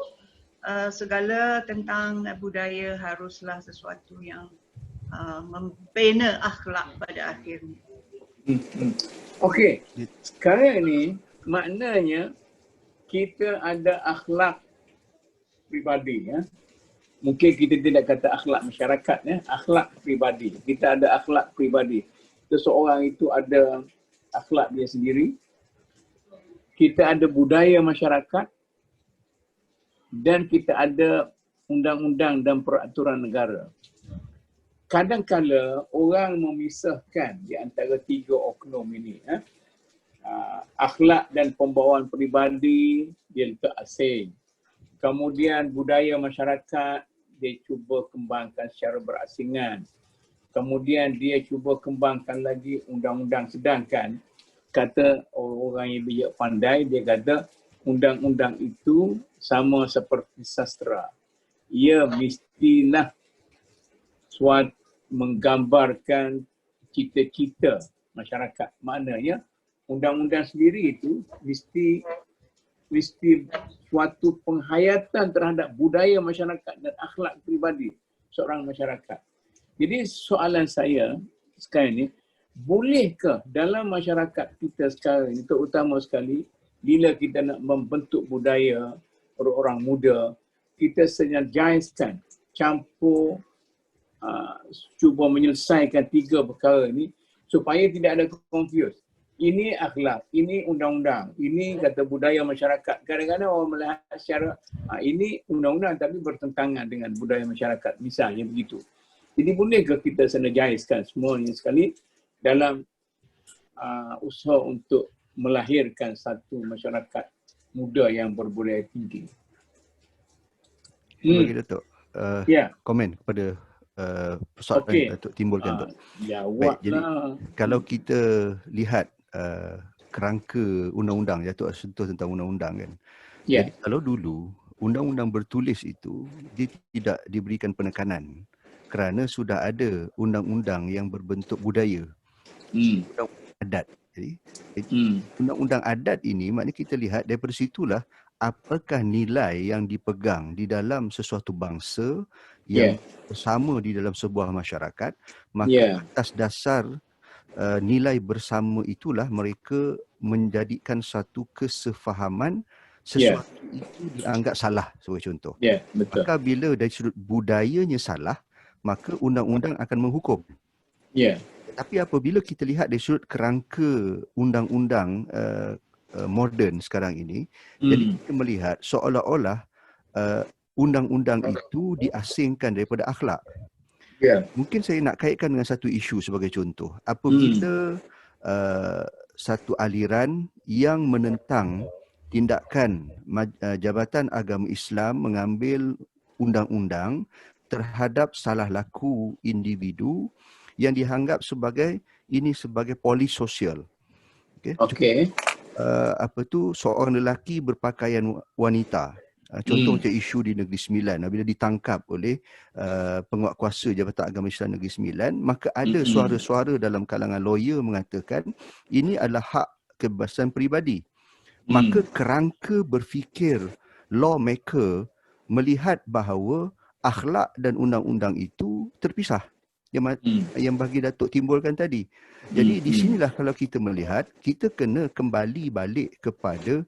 segala tentang budaya haruslah sesuatu yang membina akhlak pada akhirnya. Okey, sekarang ni maknanya kita ada akhlak pribadi, ya. Mungkin kita tidak kata akhlak masyarakat, ya, akhlak pribadi. Kita ada akhlak pribadi. Seseorang itu ada akhlak dia sendiri. Kita ada budaya masyarakat dan kita ada undang-undang dan peraturan negara. Kadang-kala orang memisahkan di antara tiga oknum ini. Akhlak dan pembawaan peribadi dia letak asing. Kemudian budaya masyarakat dia cuba kembangkan secara berasingan. Kemudian dia cuba kembangkan lagi undang-undang, sedangkan kata orang yang bijak pandai, dia kata undang-undang itu sama seperti sastra. Ia mestilah suatu menggambarkan cita-cita masyarakat. Maknanya undang-undang sendiri itu mesti suatu penghayatan terhadap budaya masyarakat dan akhlak pribadi seorang masyarakat. Jadi soalan saya sekarang ini, bolehkah dalam masyarakat kita sekarang ini, terutama sekali bila kita nak membentuk budaya orang-orang muda, kita senyajaikan, campur, cuba menyelesaikan tiga perkara ini supaya tidak ada confuse. Ini akhlak, ini undang-undang, ini kata budaya masyarakat. Kadang-kadang orang melihat secara ini undang-undang tapi bertentangan dengan budaya masyarakat, misalnya begitu. Jadi bolehkah kita senajaiskan semuanya sekali dalam usaha untuk melahirkan satu masyarakat muda yang berbudaya tinggi? Bagi Datuk, komen kepada persoalan yang Datuk timbulkan tu. Baik, jadi kalau kita lihat kerangka undang-undang, Datuk sentuh tentang undang-undang kan. Jadi kalau dulu undang-undang bertulis itu dia tidak diberikan penekanan kerana sudah ada undang-undang yang berbentuk budaya. Undang-undang adat. Jadi undang-undang adat ini maknanya kita lihat daripada situlah apakah nilai yang dipegang di dalam sesuatu bangsa yang bersama di dalam sebuah masyarakat, maka atas dasar nilai bersama itulah mereka menjadikan satu kesefahaman sesuatu itu dianggap salah sebagai contoh. Betul. Maka bila dari sudut budayanya salah, maka undang-undang akan menghukum. Tapi apabila kita lihat dari sudut kerangka undang-undang moden sekarang ini, jadi kita melihat seolah-olah undang-undang itu diasingkan daripada akhlak. Mungkin saya nak kaitkan dengan satu isu sebagai contoh. Apabila satu aliran yang menentang tindakan Jabatan Agama Islam mengambil undang-undang terhadap salah laku individu yang dianggap sebagai polis sosial. Seorang lelaki berpakaian wanita. Contoh macam isu di Negeri Sembilan, bila ditangkap oleh penguatkuasa Jabatan Agama Islam Negeri Sembilan, maka ada suara-suara dalam kalangan lawyer mengatakan ini adalah hak kebebasan peribadi. Maka kerangka berfikir lawmaker melihat bahawa akhlak dan undang-undang itu terpisah yang bagi Datuk timbulkan tadi. Jadi di sinilah kalau kita melihat, kita kena kembali balik kepada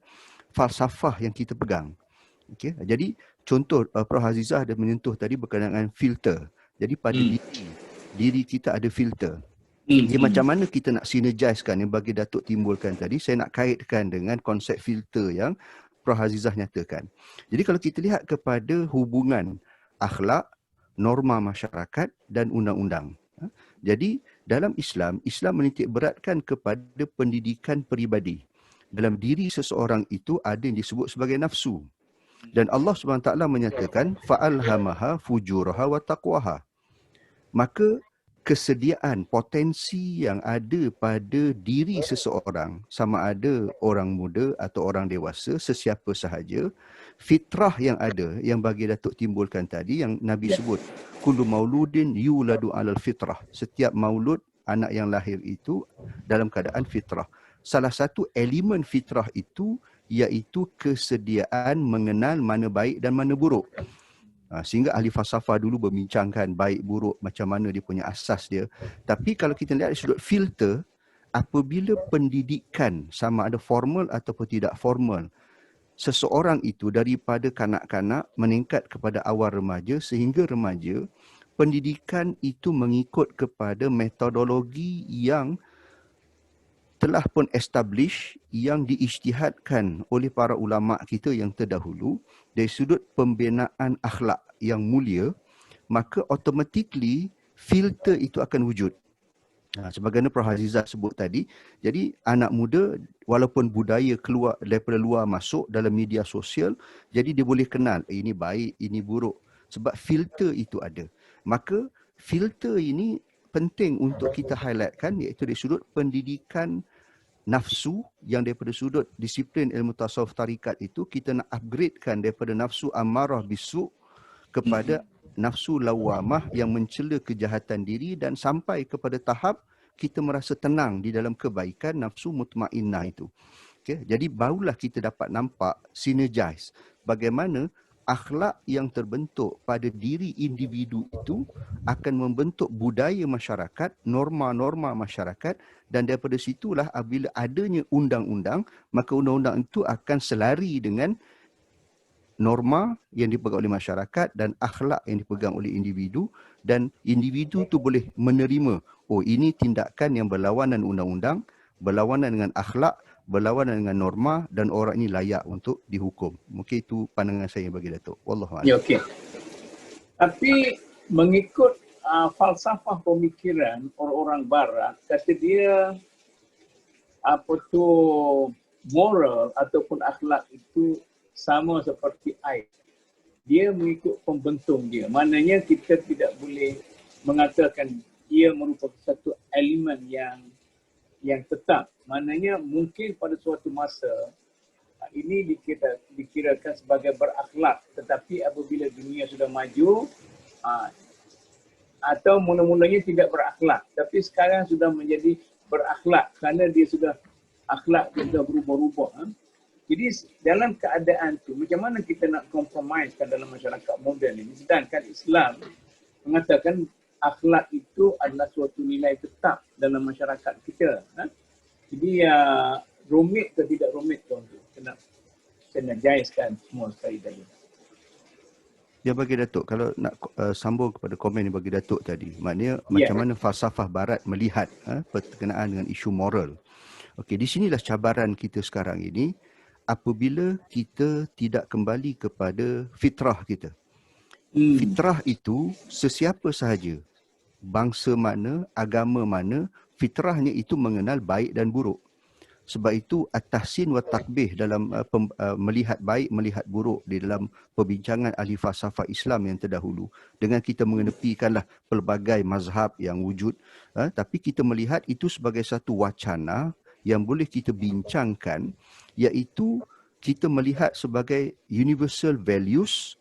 falsafah yang kita pegang. Okay? Jadi contoh Prof Azizah ada menyentuh tadi berkenaan dengan filter. Jadi pada diri kita ada filter. Jadi macam mana kita nak synergizekan yang bagi Datuk timbulkan tadi, saya nak kaitkan dengan konsep filter yang Prof Azizah nyatakan. Jadi kalau kita lihat kepada hubungan akhlak, norma masyarakat dan undang-undang. Jadi dalam Islam, Islam menitik beratkan kepada pendidikan peribadi. Dalam diri seseorang itu ada yang disebut sebagai nafsu. Dan Allah SWT menyatakan fa'alhamaha fujuraha wa taqwaha. Maka kesediaan potensi yang ada pada diri seseorang, sama ada orang muda atau orang dewasa, sesiapa sahaja, fitrah yang ada yang bagi Datuk timbulkan tadi yang Nabi sebut, kullu mauludin yuladu alal fitrah. Setiap maulud anak yang lahir itu dalam keadaan fitrah. Salah satu elemen fitrah itu iaitu kesediaan mengenal mana baik dan mana buruk. Sehingga ahli falsafah dulu membincangkan baik buruk macam mana dia punya asas dia. Tapi kalau kita lihat dari sudut filter, apabila pendidikan sama ada formal ataupun tidak formal, seseorang itu daripada kanak-kanak meningkat kepada awal remaja sehingga remaja, pendidikan itu mengikut kepada metodologi yang telah pun establish, yang diijtihadkan oleh para ulama kita yang terdahulu dari sudut pembinaan akhlak yang mulia, maka automatically filter itu akan wujud. Sebagaimana Prof Azizah sebut tadi, jadi anak muda walaupun budaya keluar daripada luar masuk dalam media sosial, jadi dia boleh kenal ini baik, ini buruk sebab filter itu ada. Maka filter ini penting untuk kita highlightkan, iaitu dari sudut pendidikan nafsu, yang daripada sudut disiplin ilmu tasawuf tarikat itu kita nak upgradekan daripada nafsu amarah bisu kepada nafsu lawamah yang mencela kejahatan diri dan sampai kepada tahap kita merasa tenang di dalam kebaikan, nafsu mutmainnah itu. Okay? Jadi barulah kita dapat nampak synergize bagaimana akhlak yang terbentuk pada diri individu itu akan membentuk budaya masyarakat, norma-norma masyarakat, dan daripada situlah apabila adanya undang-undang, maka undang-undang itu akan selari dengan norma yang dipegang oleh masyarakat dan akhlak yang dipegang oleh individu, dan individu itu boleh menerima, oh ini tindakan yang berlawanan undang-undang, berlawanan dengan akhlak, berlawanan dengan norma, dan orang ini layak untuk dihukum. Mungkin itu pandangan saya bagi Datuk. Wallahualam. Ya, okey. Tapi mengikut falsafah pemikiran orang-orang barat, kata dia moral ataupun akhlak itu sama seperti air. Dia mengikut pembentung dia. Maknanya kita tidak boleh mengatakan ia merupakan satu elemen yang tetap. Maknanya mungkin pada suatu masa ini dikirakan sebagai berakhlak, tetapi apabila dunia sudah maju atau mula-mulanya tidak berakhlak, tapi sekarang sudah menjadi berakhlak kerana dia sudah akhlak sudah berubah-ubah. Jadi dalam keadaan itu macam mana kita nak compromisekan dalam masyarakat moden ini, sedangkan Islam mengatakan akhlak itu adalah suatu nilai tetap dalam masyarakat kita. Jadi rumit ke tidak rumit tuan-tuan, kena synergizekan semua sekali tadi. Ya bagi Datuk, kalau nak sambung kepada komen yang bagi Datuk tadi, maknanya macam mana falsafah barat melihat berkenaan dengan isu moral. Okey, di sinilah cabaran kita sekarang ini apabila kita tidak kembali kepada fitrah kita. Fitrah itu sesiapa sahaja, bangsa mana, agama mana, fitrahnya itu mengenal baik dan buruk. Sebab itu at-tahsin wa takbih dalam melihat baik, melihat buruk di dalam perbincangan ahli falsafah Islam yang terdahulu. Dengan kita mengenepikanlah pelbagai mazhab yang wujud, tapi kita melihat itu sebagai satu wacana yang boleh kita bincangkan, iaitu kita melihat sebagai universal values,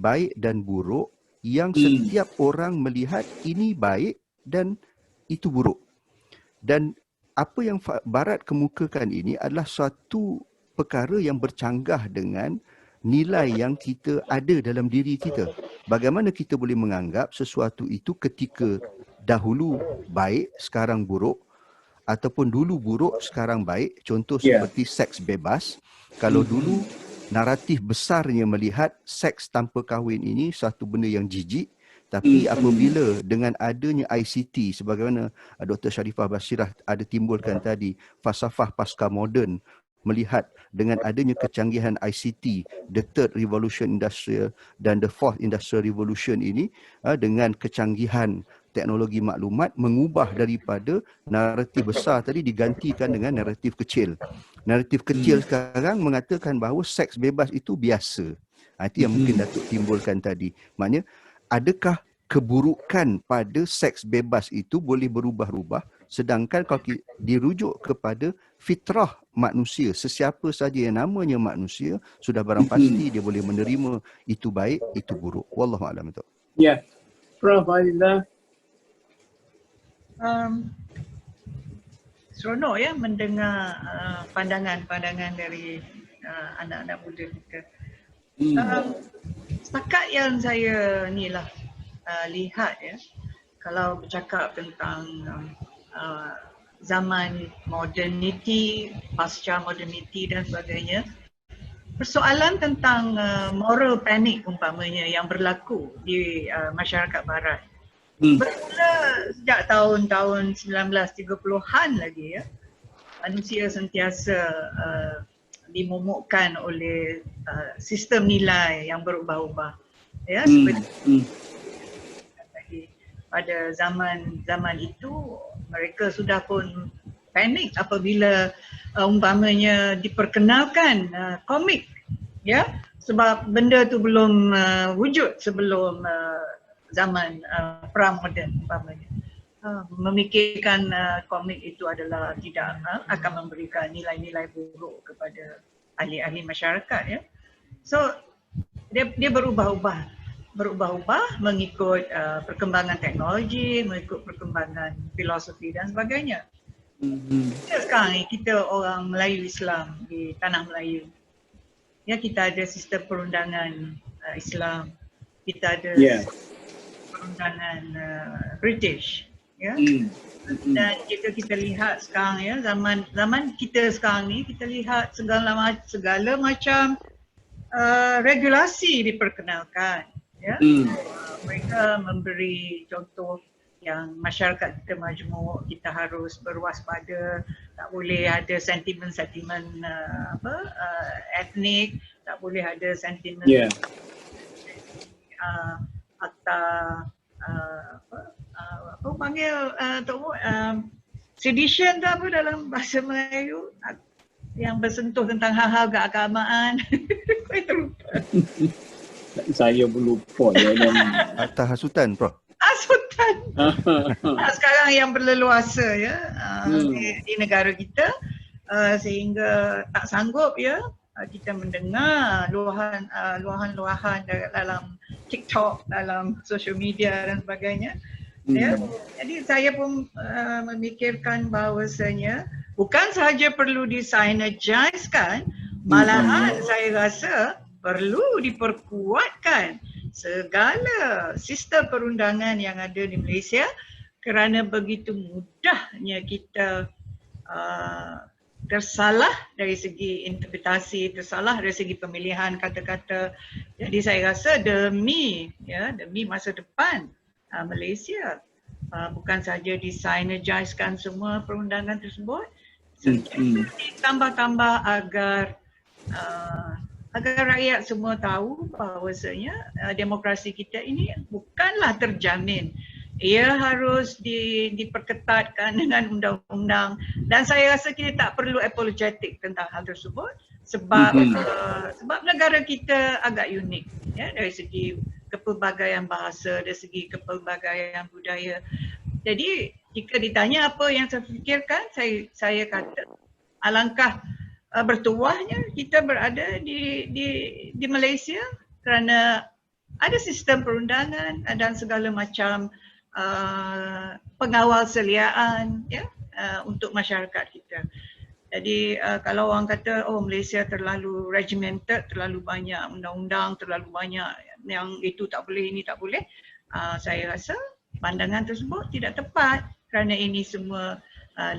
baik dan buruk, yang setiap orang melihat ini baik dan itu buruk. Dan apa yang Barat kemukakan ini adalah suatu perkara yang bercanggah dengan nilai yang kita ada dalam diri kita. Bagaimana kita boleh menganggap sesuatu itu ketika dahulu baik, sekarang buruk, ataupun dulu buruk, sekarang baik. Contoh seperti seks bebas. Kalau dulu naratif besarnya melihat seks tanpa kahwin ini satu benda yang jijik, tapi apabila dengan adanya ICT, sebagaimana Dr. Sharifah Bashirah ada timbulkan tadi, falsafah pasca moden, melihat dengan adanya kecanggihan ICT, the third revolution industrial dan the fourth industrial revolution ini, dengan kecanggihan teknologi maklumat, mengubah daripada naratif besar tadi digantikan dengan naratif kecil. Naratif kecil sekarang mengatakan bahawa seks bebas itu biasa. Itu yang mungkin Datuk timbulkan tadi. Maknanya, adakah keburukan pada seks bebas itu boleh berubah-ubah, sedangkan kalau dirujuk kepada fitrah manusia, sesiapa saja yang namanya manusia, sudah barang pasti dia boleh menerima itu baik, itu buruk. Wallahualam. Ya, Prof. Aziza. Seronok ya mendengar pandangan-pandangan dari anak-anak muda kita. Setakat yang saya lihat ya, kalau bercakap tentang zaman moderniti, pasca moderniti dan sebagainya, persoalan tentang moral panic umpamanya yang berlaku di masyarakat barat bermula sejak tahun-tahun 1930-an lagi ya. Manusia sentiasa dimomokkan oleh sistem nilai yang berubah-ubah ya, seperti pada zaman itu mereka sudah pun panik apabila umpamanya diperkenalkan komik ya, sebab benda tu belum wujud sebelum zaman pra-moden umpamanya. Memikirkan komik itu adalah tidak akan memberikan nilai-nilai buruk kepada ahli-ahli masyarakat ya. So dia berubah-ubah mengikut perkembangan teknologi, mengikut perkembangan filosofi dan sebagainya. Sekarang ni kita orang Melayu Islam di tanah Melayu, ya, kita ada sistem perundangan Islam, kita ada perundangan British, ya. Dan kita lihat sekarang ya, zaman kita sekarang ni, kita lihat segala macam regulasi diperkenalkan. Ya, mereka memberi contoh yang masyarakat kita majmuk, kita harus berwaspada, tak boleh ada sentimen-sentimen etnik, tak boleh ada sentimen akta apa panggil sedition tu apa dalam bahasa Melayu yang bersentuh tentang hal-hal keagamaan. Kau terlupa. Saya berlupa ya. Akta hasutan, Prof. Hasutan. Sekarang yang berleluasa ya di negara kita, sehingga tak sanggup ya kita mendengar luahan-luahan dalam TikTok, dalam social media dan sebagainya. Ya. Jadi saya pun memikirkan bahawasanya bukan sahaja perlu disynergizekan, malahan saya rasa perlu diperkuatkan segala sistem perundangan yang ada di Malaysia, kerana begitu mudahnya kita tersalah dari segi interpretasi, tersalah dari segi pemilihan kata-kata. Jadi saya rasa demi masa depan Malaysia, bukan saja disynergizekan semua perundangan tersebut, ditambah-tambah agar rakyat semua tahu bahawasanya demokrasi kita ini bukanlah terjamin. Ia harus diperketatkan dengan undang-undang, dan saya rasa kita tak perlu apologetik tentang hal tersebut sebab negara kita agak unik ya, dari segi kepelbagaian bahasa, dari segi kepelbagaian budaya. Jadi jika ditanya apa yang saya fikirkan, saya kata alangkah bertuahnya kita berada di Malaysia kerana ada sistem perundangan dan segala macam pengawal seliaan ya untuk masyarakat kita. Jadi kalau orang kata oh Malaysia terlalu regimented, terlalu banyak undang-undang, terlalu banyak yang itu tak boleh, ini tak boleh, saya rasa pandangan tersebut tidak tepat kerana ini semua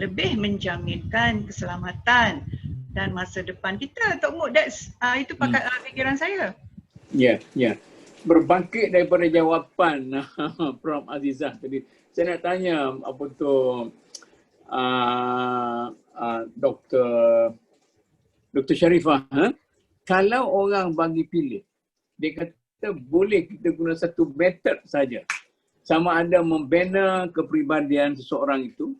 lebih menjaminkan keselamatan dan masa depan kita. Tok Muk, itu fikiran saya. Ya, ya. Berbangkit daripada jawapan Prof Azizah tadi, saya nak tanya apa tu Dr. Sharifah, kalau orang bagi pilih, dia kata boleh kita guna satu method saja, sama ada membina kepribadian seseorang itu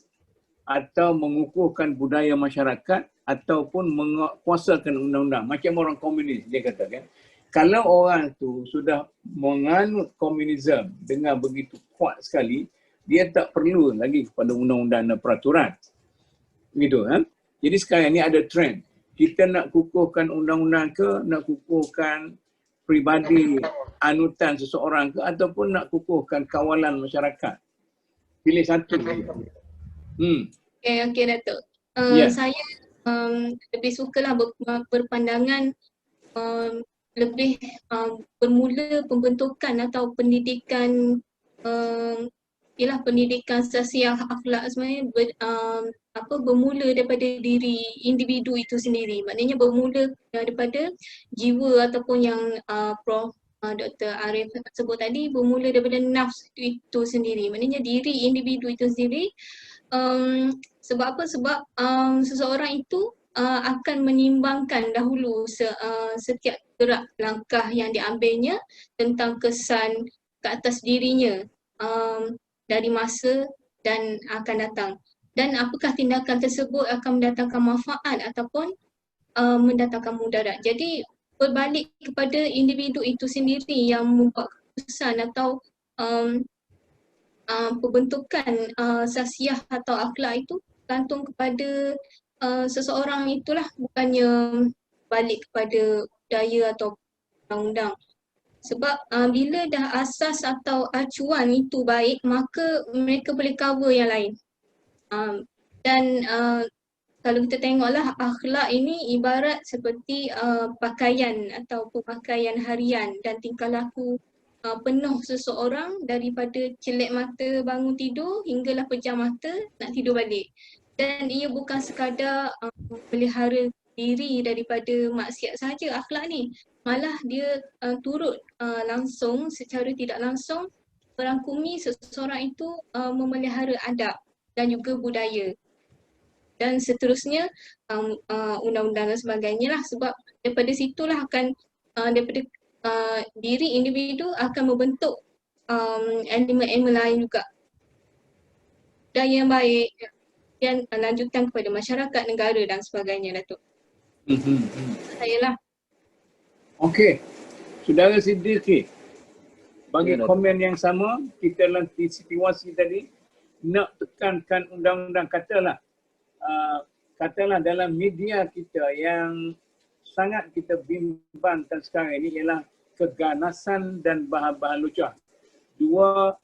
atau mengukuhkan budaya masyarakat ataupun menguasakan undang-undang macam orang komunis, dia katakan. Kalau orang tu sudah menganut komunisme dengan begitu kuat sekali, dia tak perlu lagi kepada undang-undang dan peraturan. Begitu kan? Jadi sekarang ni ada trend. Kita nak kukuhkan undang-undang ke, nak kukuhkan peribadi anutan seseorang ke, ataupun nak kukuhkan kawalan masyarakat. Pilih satu. Okay, Datuk. Saya lebih sukalah berpandangan lebih bermula pembentukan atau pendidikan pendidikan sosial akhlak sebenarnya bermula daripada diri individu itu sendiri. Maknanya bermula daripada jiwa ataupun yang Prof Dr. Arif sebut tadi, bermula daripada nafs itu sendiri. Maknanya diri individu itu sendiri. Sebab apa? Sebab seseorang itu akan menimbangkan dahulu setiap gerak langkah yang diambilnya tentang kesan ke atas dirinya dari masa dan akan datang. Dan apakah tindakan tersebut akan mendatangkan manfaat ataupun mendatangkan mudarat. Jadi berbalik kepada individu itu sendiri yang membuat keputusan atau pembentukan sasiah atau akhlak itu gantung kepada seseorang itulah, bukannya balik kepada budaya atau undang-undang. Sebab bila dah asas atau acuan itu baik, maka mereka boleh cover yang lain. Dan kalau kita tengoklah, akhlak ini ibarat seperti pakaian atau pemakaian harian dan tingkah laku penuh seseorang daripada celek mata bangun tidur hinggalah pejam mata nak tidur balik. Dan ia bukan sekadar melihara diri daripada maksiat saja akhlak ni. Malah dia turut langsung secara tidak langsung merangkumi seseorang itu memelihara adab dan juga budaya. Dan seterusnya undang-undang dan sebagainya lah, sebab daripada situlah akan daripada diri individu akan membentuk elemen-elemen lain juga. Budaya yang baik dan lanjutan kepada masyarakat, negara dan sebagainya, Datuk. Saya lah. Okey. Saudara Siddiqui, bagi komen yang sama, kita dalam situasi tadi nak tekankan undang-undang, katalah dalam media kita yang sangat kita bimbangkan sekarang ini ialah keganasan dan bahan-bahan lucah. Dua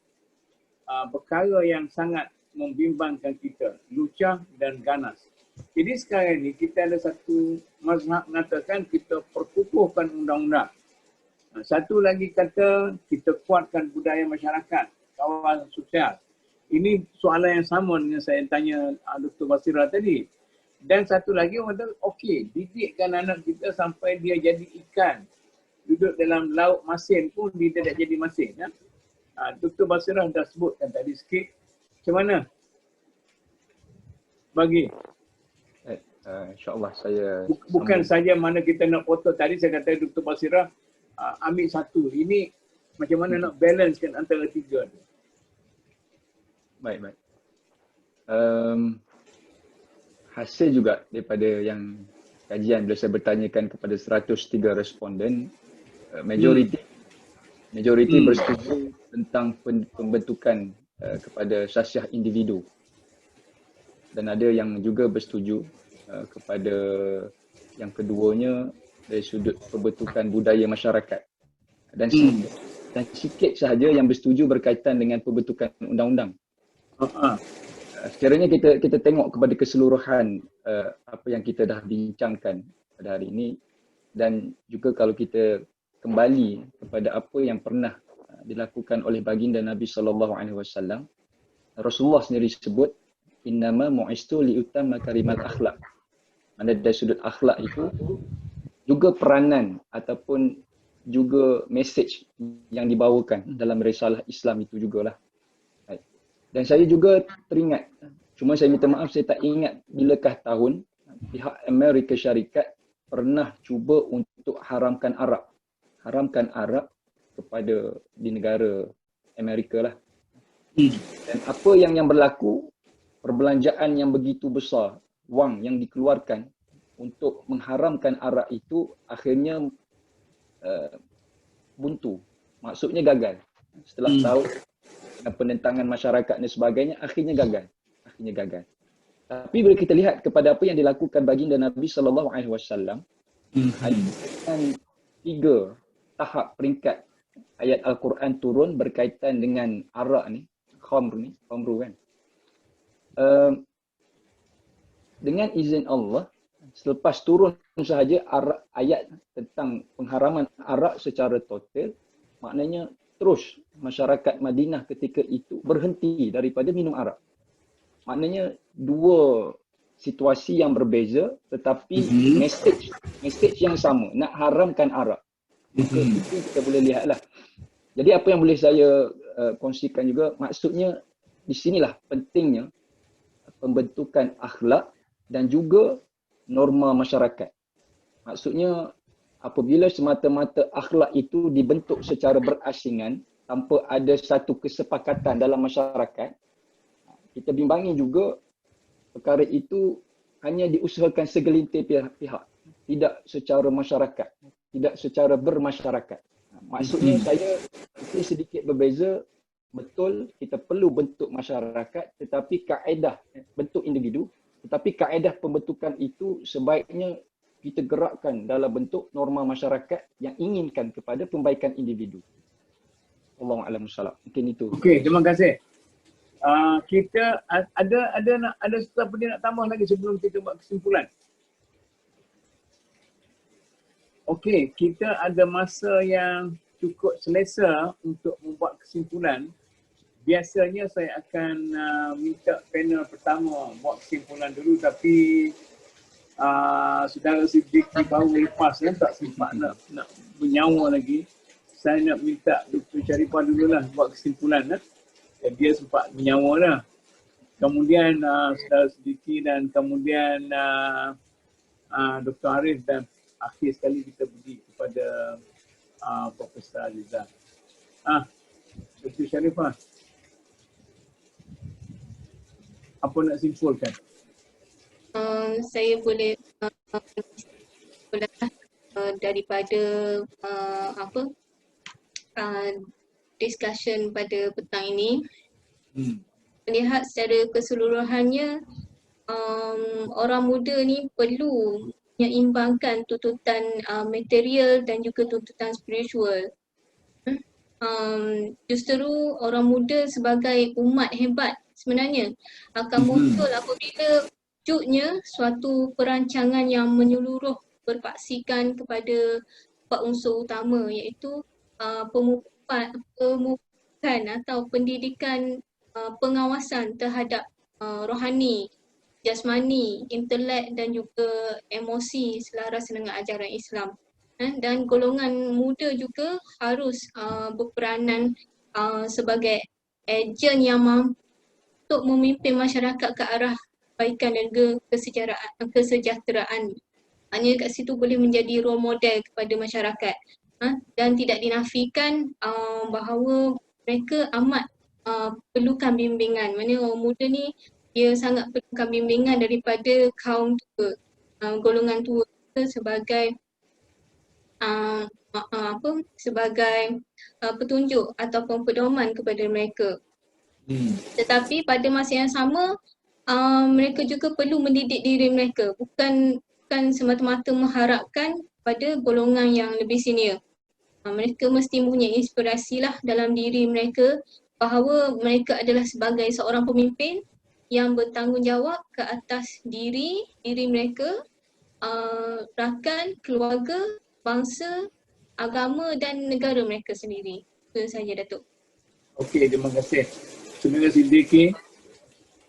perkara yang sangat membimbangkan kita, lucah dan ganas. Jadi sekarang ini kita ada satu mazhab mengatakan kita perkukuhkan undang-undang. Satu lagi kata kita kuatkan budaya masyarakat, kawalan sosial. Ini soalan yang sama dengan saya tanya Dr. Basira tadi. Dan satu lagi orang kata, okey, didikkan anak kita sampai dia jadi ikan. Duduk dalam laut masin pun dia tidak jadi masin. Ya? Dr. Basira dah sebutkan tadi sikit. Macam mana? Bagi. InsyaAllah saya bukan saja mana kita nak potong tadi, saya kata Dr. Basira ambil satu. Ini macam mana nak balancekan antara tiga tu. Baik. Hasil juga daripada yang kajian bila saya bertanyakan kepada 103 responden, majoriti bersetuju tentang pembentukan kepada sasiah individu. Dan ada yang juga bersetuju kepada yang keduanya dari sudut pembentukan budaya masyarakat. Dan sikit sahaja yang bersetuju berkaitan dengan pembentukan undang-undang. sekiranya kita tengok kepada keseluruhan apa yang kita dah bincangkan pada hari ini, dan juga kalau kita kembali kepada apa yang pernah dilakukan oleh baginda Nabi SAW, Rasulullah sendiri sebut innama mu'istu liutamma karimat akhlak. Mana dari sudut akhlak itu juga peranan ataupun juga message yang dibawakan dalam risalah Islam itu jugalah. Dan saya juga teringat, cuma saya minta maaf saya tak ingat bilakah tahun pihak Amerika Syarikat pernah cuba untuk haramkan arak. Haramkan arak kepada di negara Amerika lah. Dan apa yang berlaku, perbelanjaan yang begitu besar, wang yang dikeluarkan untuk mengharamkan arak itu akhirnya buntu. Maksudnya gagal. Setelah tahu penentangan masyarakat dan sebagainya, akhirnya gagal. Tapi bila kita lihat kepada apa yang dilakukan baginda Nabi SAW, ada 3 tahap peringkat ayat Al-Quran turun berkaitan dengan arak ni, khamru kan. Dengan izin Allah, selepas turun sahaja ayat tentang pengharaman arak secara total, maknanya terus masyarakat Madinah ketika itu berhenti daripada minum arak. Maknanya 2 situasi yang berbeza tetapi message yang sama, nak haramkan arak. Itu kita boleh lihatlah. Jadi apa yang boleh saya kongsikan juga, maksudnya di sinilah pentingnya pembentukan akhlak dan juga norma masyarakat. Maksudnya apabila semata-mata akhlak itu dibentuk secara berasingan tanpa ada satu kesepakatan dalam masyarakat, kita bimbangi juga perkara itu hanya diusahakan segelintir pihak, tidak secara masyarakat, tidak secara bermasyarakat. Maksudnya saya mungkin sedikit berbeza. Betul, kita perlu bentuk masyarakat, tetapi kaedah bentuk individu, tetapi kaedah pembentukan itu sebaiknya kita gerakkan dalam bentuk norma masyarakat yang inginkan kepada pembaikan individu. Allahu a'lam bissawab. Mungkin itu. Okey, terima kasih. Kita ada sesuatu dia nak tambah lagi sebelum kita buat kesimpulan. Okey, kita ada masa yang cukup selesa untuk membuat kesimpulan. Biasanya saya akan minta panel pertama buat kesimpulan dulu, tapi saudara Siddiqui baru lepas kan, tak sempat nak bernyawa lagi. Saya nak minta Dr. Sharifah dululah buat kesimpulan. Dia sempat bernyawa dah. Kemudian saudara Siddiqui dan kemudian Dr. Arif, dan akhir sekali kita pergi kepada Profesor Aliza. Dr. Sharifah, apa nak simpulkan? Saya boleh daripada discussion pada petang ini, melihat secara keseluruhannya orang muda ni perlu menyeimbangkan tuntutan material dan juga tuntutan spiritual. Justru orang muda sebagai umat hebat sebenarnya akan muncul apabila wujudnya suatu perancangan yang menyeluruh berpaksikan kepada 4 unsur utama, iaitu pemupukan atau pendidikan pengawasan terhadap rohani, jasmani, intelek dan juga emosi selaras dengan ajaran Islam. Dan golongan muda juga harus berperanan sebagai ejen yang mampu untuk memimpin masyarakat ke arah kebaikan dan kesejahteraan. Hanya kat situ boleh menjadi role model kepada masyarakat. Dan tidak dinafikan bahawa mereka amat perlukan bimbingan. Maksudnya orang muda ni dia sangat perlukan bimbingan daripada kaum tua, golongan tua sebagai sebagai petunjuk ataupun pedoman kepada mereka. Tetapi pada masa yang sama mereka juga perlu mendidik diri mereka, bukan semata-mata mengharapkan pada golongan yang lebih senior. Mereka mesti punya inspirasi lah dalam diri mereka bahawa mereka adalah sebagai seorang pemimpin yang bertanggungjawab ke atas diri mereka, rakan, keluarga, bangsa, agama dan negara mereka sendiri. Itu saja Datuk. Okey, terima kasih. Terima kasih Diki.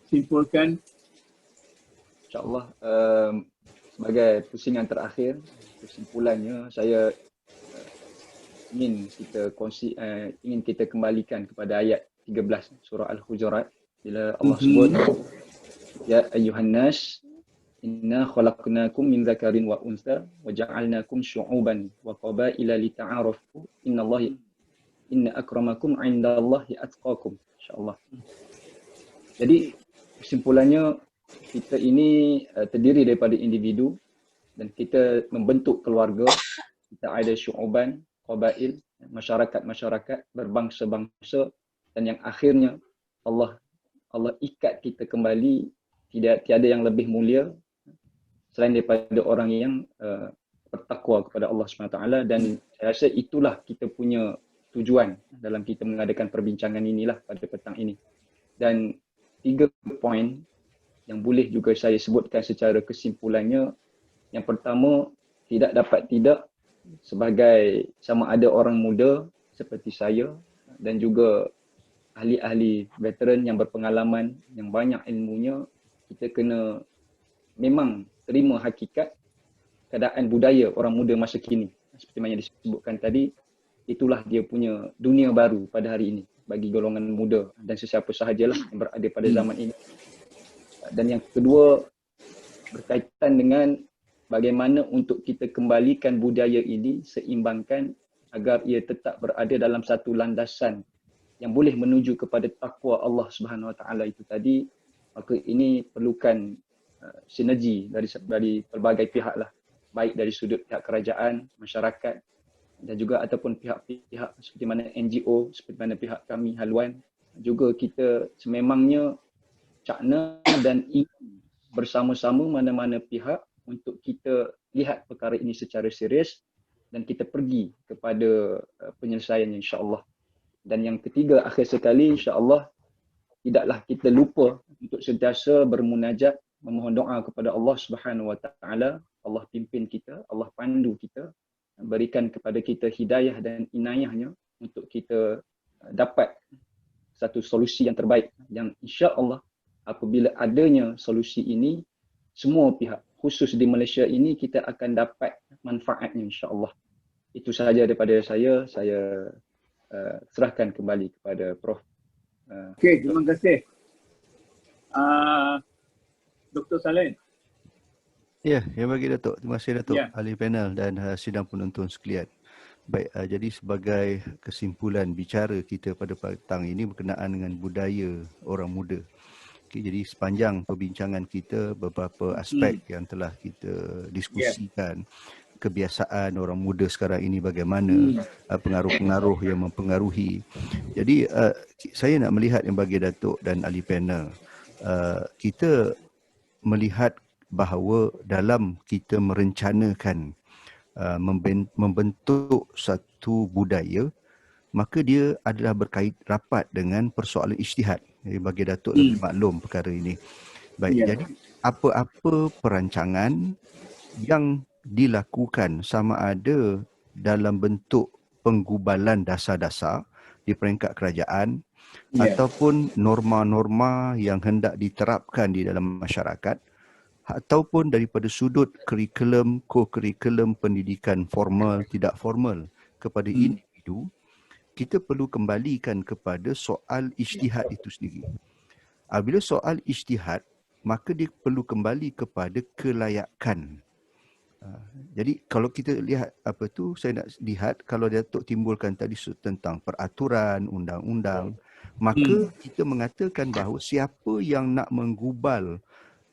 Simpulkan. InsyaAllah sebagai pusingan terakhir, kesimpulannya saya ingin kita kembalikan kepada ayat 13 surah Al-Hujurat bila Allah sebut ya ayyuhan nas inna khalaqnakum min dzakarin wa untha wa ja'alnakum syu'uban wa qabaila lita'arafu inna akramakum 'indallahi atqakum, insyaallah. Jadi kesimpulannya kita ini terdiri daripada individu dan kita membentuk keluarga. Kita ada syu'uban, qabail, masyarakat-masyarakat, berbangsa-bangsa, dan yang akhirnya Allah ikat kita kembali. Tiada yang lebih mulia selain daripada orang yang bertakwa kepada Allah SWT, dan saya rasa itulah kita punya tujuan dalam kita mengadakan perbincangan inilah pada petang ini. Dan 3 poin yang boleh juga saya sebutkan secara kesimpulannya. Yang pertama, tidak dapat tidak, sebagai sama ada orang muda seperti saya dan juga ahli-ahli veteran yang berpengalaman, yang banyak ilmunya, kita kena memang terima hakikat keadaan budaya orang muda masa kini. Seperti mana yang disebutkan tadi, itulah dia punya dunia baru pada hari ini bagi golongan muda dan sesiapa sahajalah yang berada pada zaman ini. Dan yang kedua, berkaitan dengan bagaimana untuk kita kembalikan budaya ini, seimbangkan agar ia tetap berada dalam satu landasan yang boleh menuju kepada takwa Allah Subhanahu Wa Taala itu tadi. Maka ini perlukan sinergi dari pelbagai pihak lah, baik dari sudut pihak kerajaan, masyarakat dan juga ataupun pihak-pihak seperti mana NGO, seperti mana pihak kami haluan. Juga kita sememangnya cakna dan ingin bersama-sama mana-mana pihak untuk kita lihat perkara ini secara serius dan kita pergi kepada penyelesaiannya, insya-Allah. Dan yang ketiga, akhir sekali, insya-Allah tidaklah kita lupa untuk sentiasa bermunajat, memohon doa kepada Allah Subhanahu Wa Taala. Allah pimpin kita, Allah pandu kita, berikan kepada kita hidayah dan inayahnya untuk kita dapat satu solusi yang terbaik, yang insya-Allah apabila adanya solusi ini, semua pihak, khusus di Malaysia ini, kita akan dapat manfaatnya, insya-Allah. Itu sahaja daripada saya serahkan kembali kepada Prof. Okey, terima kasih. Dr. Salehin. Ya, yang bagi Datuk. Terima kasih Datuk, Ya. ahli panel dan sidang penonton sekalian. Baik, jadi sebagai kesimpulan bicara kita pada petang ini berkenaan dengan budaya orang muda. Okay, jadi sepanjang perbincangan kita, beberapa aspek yang telah kita diskusikan. Kebiasaan orang muda sekarang ini bagaimana, pengaruh-pengaruh yang mempengaruhi. Jadi saya nak melihat yang bagi Datuk dan ahli panel, kita melihat bahawa dalam kita merencanakan membentuk satu budaya, maka dia adalah berkait rapat dengan persoalan ijtihad. Jadi bagi Datuk lebih maklum perkara ini. Baik, jadi apa-apa perancangan yang dilakukan sama ada dalam bentuk penggubalan dasar-dasar di peringkat kerajaan ataupun norma-norma yang hendak diterapkan di dalam masyarakat, ataupun daripada sudut kurikulum, co-kurikulum pendidikan formal, tidak formal kepada individu, kita perlu kembalikan kepada soal ijtihad itu sendiri. Bila soal ijtihad, maka dia perlu kembali kepada kelayakan. Jadi kalau kita lihat saya nak lihat kalau Datuk timbulkan tadi tentang peraturan, undang-undang, maka kita mengatakan bahawa siapa yang nak menggubal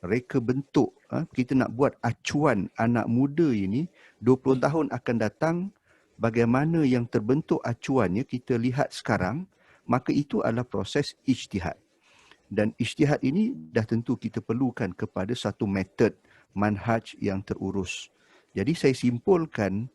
reka bentuk, kita nak buat acuan anak muda ini 20 tahun akan datang, bagaimana yang terbentuk acuannya kita lihat sekarang, maka itu adalah proses ijtihad. Dan ijtihad ini dah tentu kita perlukan kepada satu metod manhaj yang terurus. Jadi saya simpulkan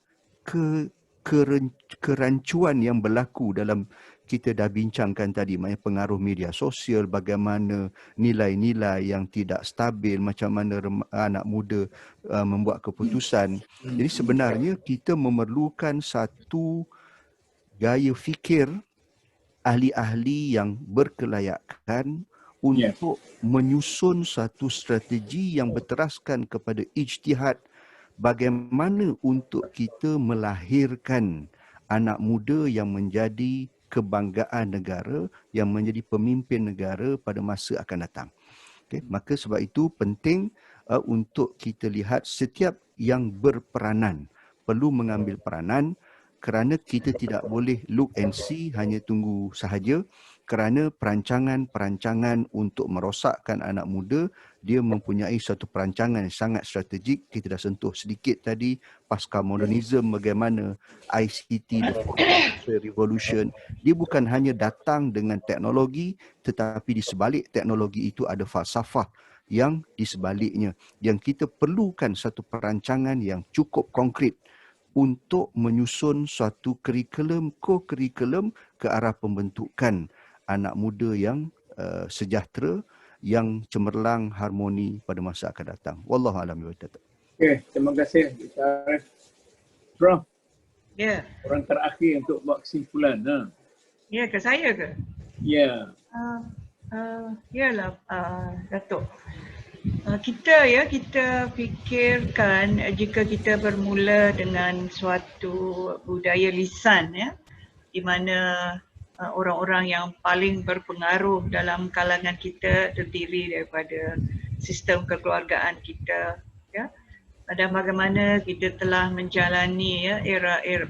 kerancuan yang berlaku dalam kita dah bincangkan tadi, maknanya pengaruh media sosial, bagaimana nilai-nilai yang tidak stabil, macam mana anak muda membuat keputusan. Jadi sebenarnya kita memerlukan satu gaya fikir ahli-ahli yang berkelayakan untuk menyusun satu strategi yang berteraskan kepada ijtihad bagaimana untuk kita melahirkan anak muda yang menjadi kebanggaan negara, yang menjadi pemimpin negara pada masa akan datang. Okay? Maka sebab itu penting untuk kita lihat setiap yang berperanan perlu mengambil peranan, kerana kita tidak boleh look and see, hanya tunggu sahaja, kerana perancangan-perancangan untuk merosakkan anak muda, dia mempunyai satu perancangan yang sangat strategik. Kita dah sentuh sedikit tadi, pasca modernism, bagaimana ICT, the fourth revolution, dia bukan hanya datang dengan teknologi, tetapi di sebalik teknologi itu ada falsafah yang di sebaliknya, yang kita perlukan satu perancangan yang cukup konkret untuk menyusun suatu co-curriculum ke arah pembentukan anak muda yang sejahtera, yang cemerlang, harmoni pada masa akan datang. Wallahu a'lam bishawab. Okey, terima kasih Arif. Prof. Ya. Orang terakhir untuk buat kesimpulan. Ya, ke saya ke? Ya. Yalah, Datuk. Kita fikirkan jika kita bermula dengan suatu budaya lisan, ya, di mana orang-orang yang paling berpengaruh dalam kalangan kita terdiri daripada sistem kekeluargaan kita, ya, dan bagaimana kita telah menjalani, ya,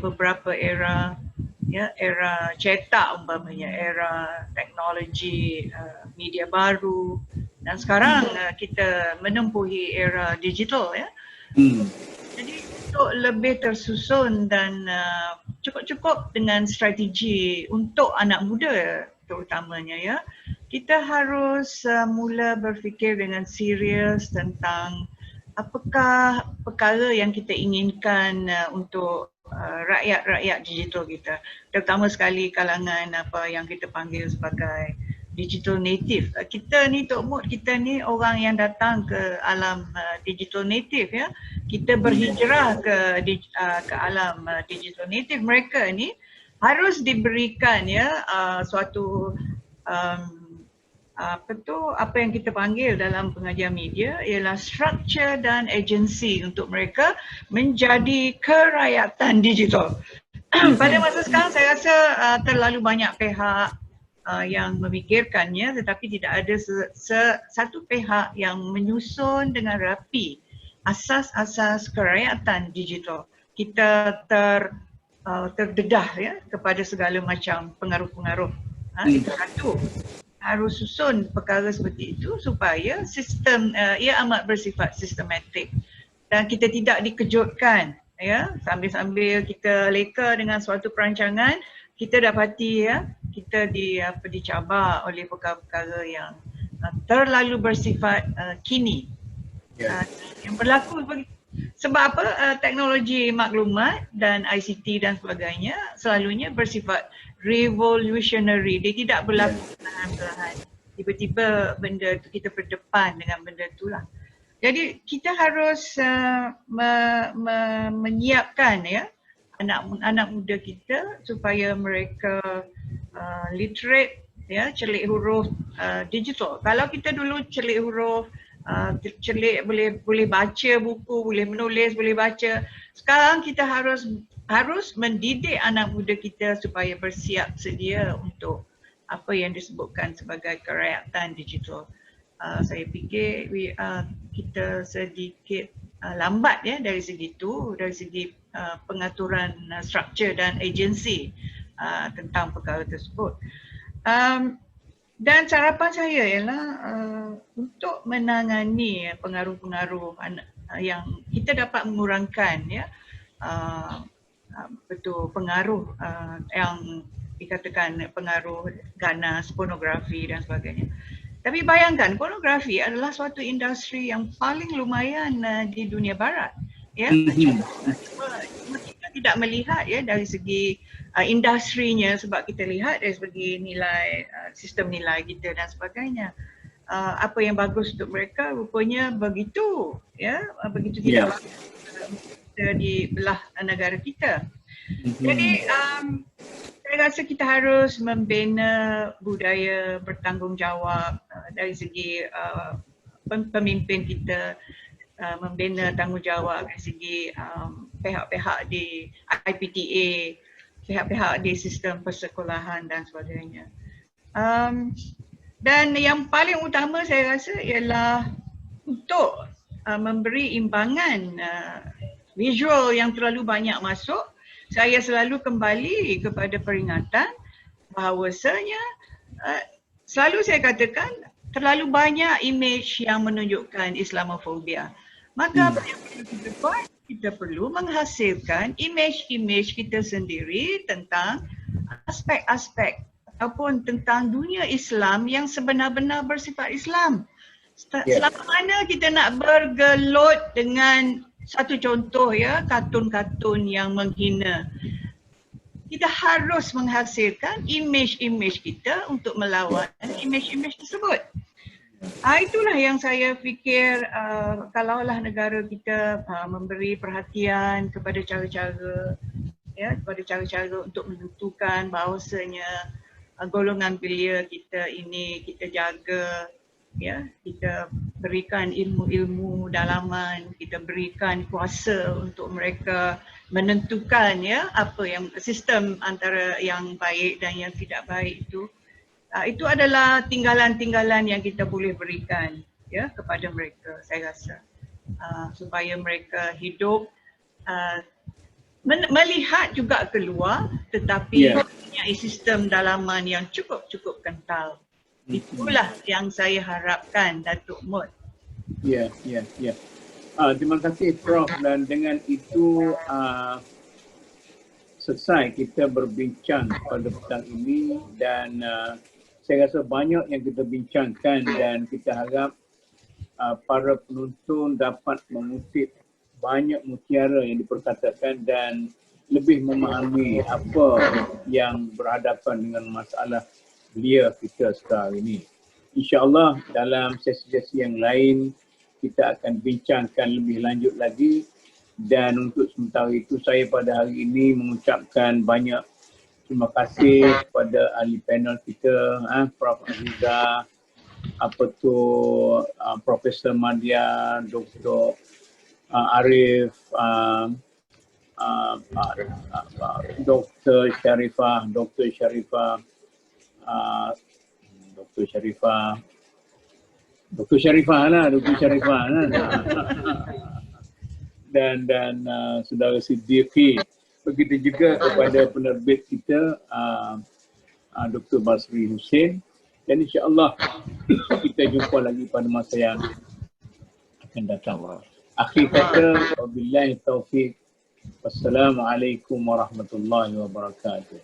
beberapa era, ya, era cetak umpamanya, era teknologi, media baru, dan sekarang kita menempuhi era digital, ya. Jadi untuk lebih tersusun dan cukup-cukup dengan strategi untuk anak muda terutamanya, ya, kita harus mula berfikir dengan serius tentang apakah perkara yang kita inginkan untuk rakyat-rakyat digital kita, terutama sekali kalangan apa yang kita panggil sebagai digital native. Kita ni Tok Mut, kita ni orang yang datang ke alam digital native, ya. Kita berhijrah ke alam digital native. Mereka ni harus diberikan, ya, suatu apa yang kita panggil dalam pengajian media ialah structure dan agency untuk mereka menjadi kerakyatan digital. Pada masa sekarang saya rasa terlalu banyak pihak yang memikirkannya, tetapi tidak ada satu pihak yang menyusun dengan rapi asas-asas kerakyatan digital. Kita terdedah, ya, kepada segala macam pengaruh-pengaruh. Itu satu. Harus susun perkara seperti itu supaya sistem ia amat bersifat sistematik dan kita tidak dikejutkan, ya, sambil-sambil kita leka dengan suatu perancangan, kita dapati, ya, kita dicabar oleh perkara-perkara yang terlalu bersifat kini. Yang berlaku sebab apa? Teknologi maklumat dan ICT dan sebagainya selalunya bersifat revolutionary. Dia tidak berlaku perlahan-lahan. Tiba-tiba benda tu kita berdepan dengan benda itulah. Jadi kita harus menyiapkan, ya, anak muda kita supaya mereka literate, ya, celik huruf digital. Kalau kita dulu celik huruf, celik boleh baca buku, boleh menulis, boleh baca. Sekarang kita harus mendidik anak muda kita supaya bersiap sedia untuk apa yang disebutkan sebagai kerakyatan digital. Saya fikir kita sedikit lambat, ya, dari segi itu, dari segi pengaturan struktur dan agensi tentang perkara tersebut. Dan harapan saya ialah untuk menangani pengaruh-pengaruh yang kita dapat mengurangkan, ya, pengaruh yang dikatakan pengaruh ganas, pornografi dan sebagainya. Tapi bayangkan, pornografi adalah suatu industri yang paling lumayan di dunia barat, ya. Cuma kita tidak melihat ya dari segi industrinya, sebab kita lihat dari segi nilai sistem nilai kita dan sebagainya. Apa yang bagus untuk mereka rupanya begitu ya, begitu tidak bagus di belah negara kita. Jadi saya rasa kita harus membina budaya bertanggungjawab dari segi pemimpin kita, membina tanggungjawab dari segi pihak-pihak di IPTA, pihak-pihak di sistem persekolahan dan sebagainya. Dan yang paling utama saya rasa ialah untuk memberi imbangan visual yang terlalu banyak masuk. Saya selalu kembali kepada peringatan bahawasanya selalu saya katakan terlalu banyak imej yang menunjukkan Islamofobia. Maka apa yang perlu kita buat? Kita perlu menghasilkan imej-imej kita sendiri tentang aspek-aspek ataupun tentang dunia Islam yang sebenar-benar bersifat Islam. Selama mana kita nak bergelut dengan satu contoh ya, kartun-kartun yang menghina. Kita harus menghasilkan imej-imej kita untuk melawan imej-imej tersebut. Itulah yang saya fikir kalaulah negara kita memberi perhatian kepada cara-cara ya, kepada cara-cara untuk menentukan bahawasanya golongan belia kita ini kita jaga ya, kita berikan ilmu-ilmu dalaman, kita berikan kuasa untuk mereka menentukan ya apa yang sistem antara yang baik dan yang tidak baik itu. Itu adalah tinggalan-tinggalan yang kita boleh berikan ya kepada mereka, saya rasa, supaya mereka hidup melihat juga keluar tetapi mempunyai sistem dalaman yang cukup kental. Itulah yang saya harapkan, Datuk Mut. Ya. Terima kasih Prof. Dan dengan itu selesai kita berbincang pada petang ini dan saya rasa banyak yang kita bincangkan dan kita harap para penonton dapat mengutip banyak mutiara yang diperkatakan dan lebih memahami apa yang berhadapan dengan masalah belia kita sekarang ini. InsyaAllah dalam sesi-sesi yang lain kita akan bincangkan lebih lanjut lagi dan untuk sementara itu saya pada hari ini mengucapkan banyak terima kasih kepada ahli panel kita, Prof. Aziza, Profesor Madya, Dr. Arif, Dr. Sharifah, dan saudara Siddiqui. Begitu juga kepada penerbit kita Dr. Basri Hussein dan insya-Allah kita jumpa lagi pada masa yang akan datang. Akhir kata, wabillahi taufiq. Wassalamualaikum warahmatullahi wabarakatuh.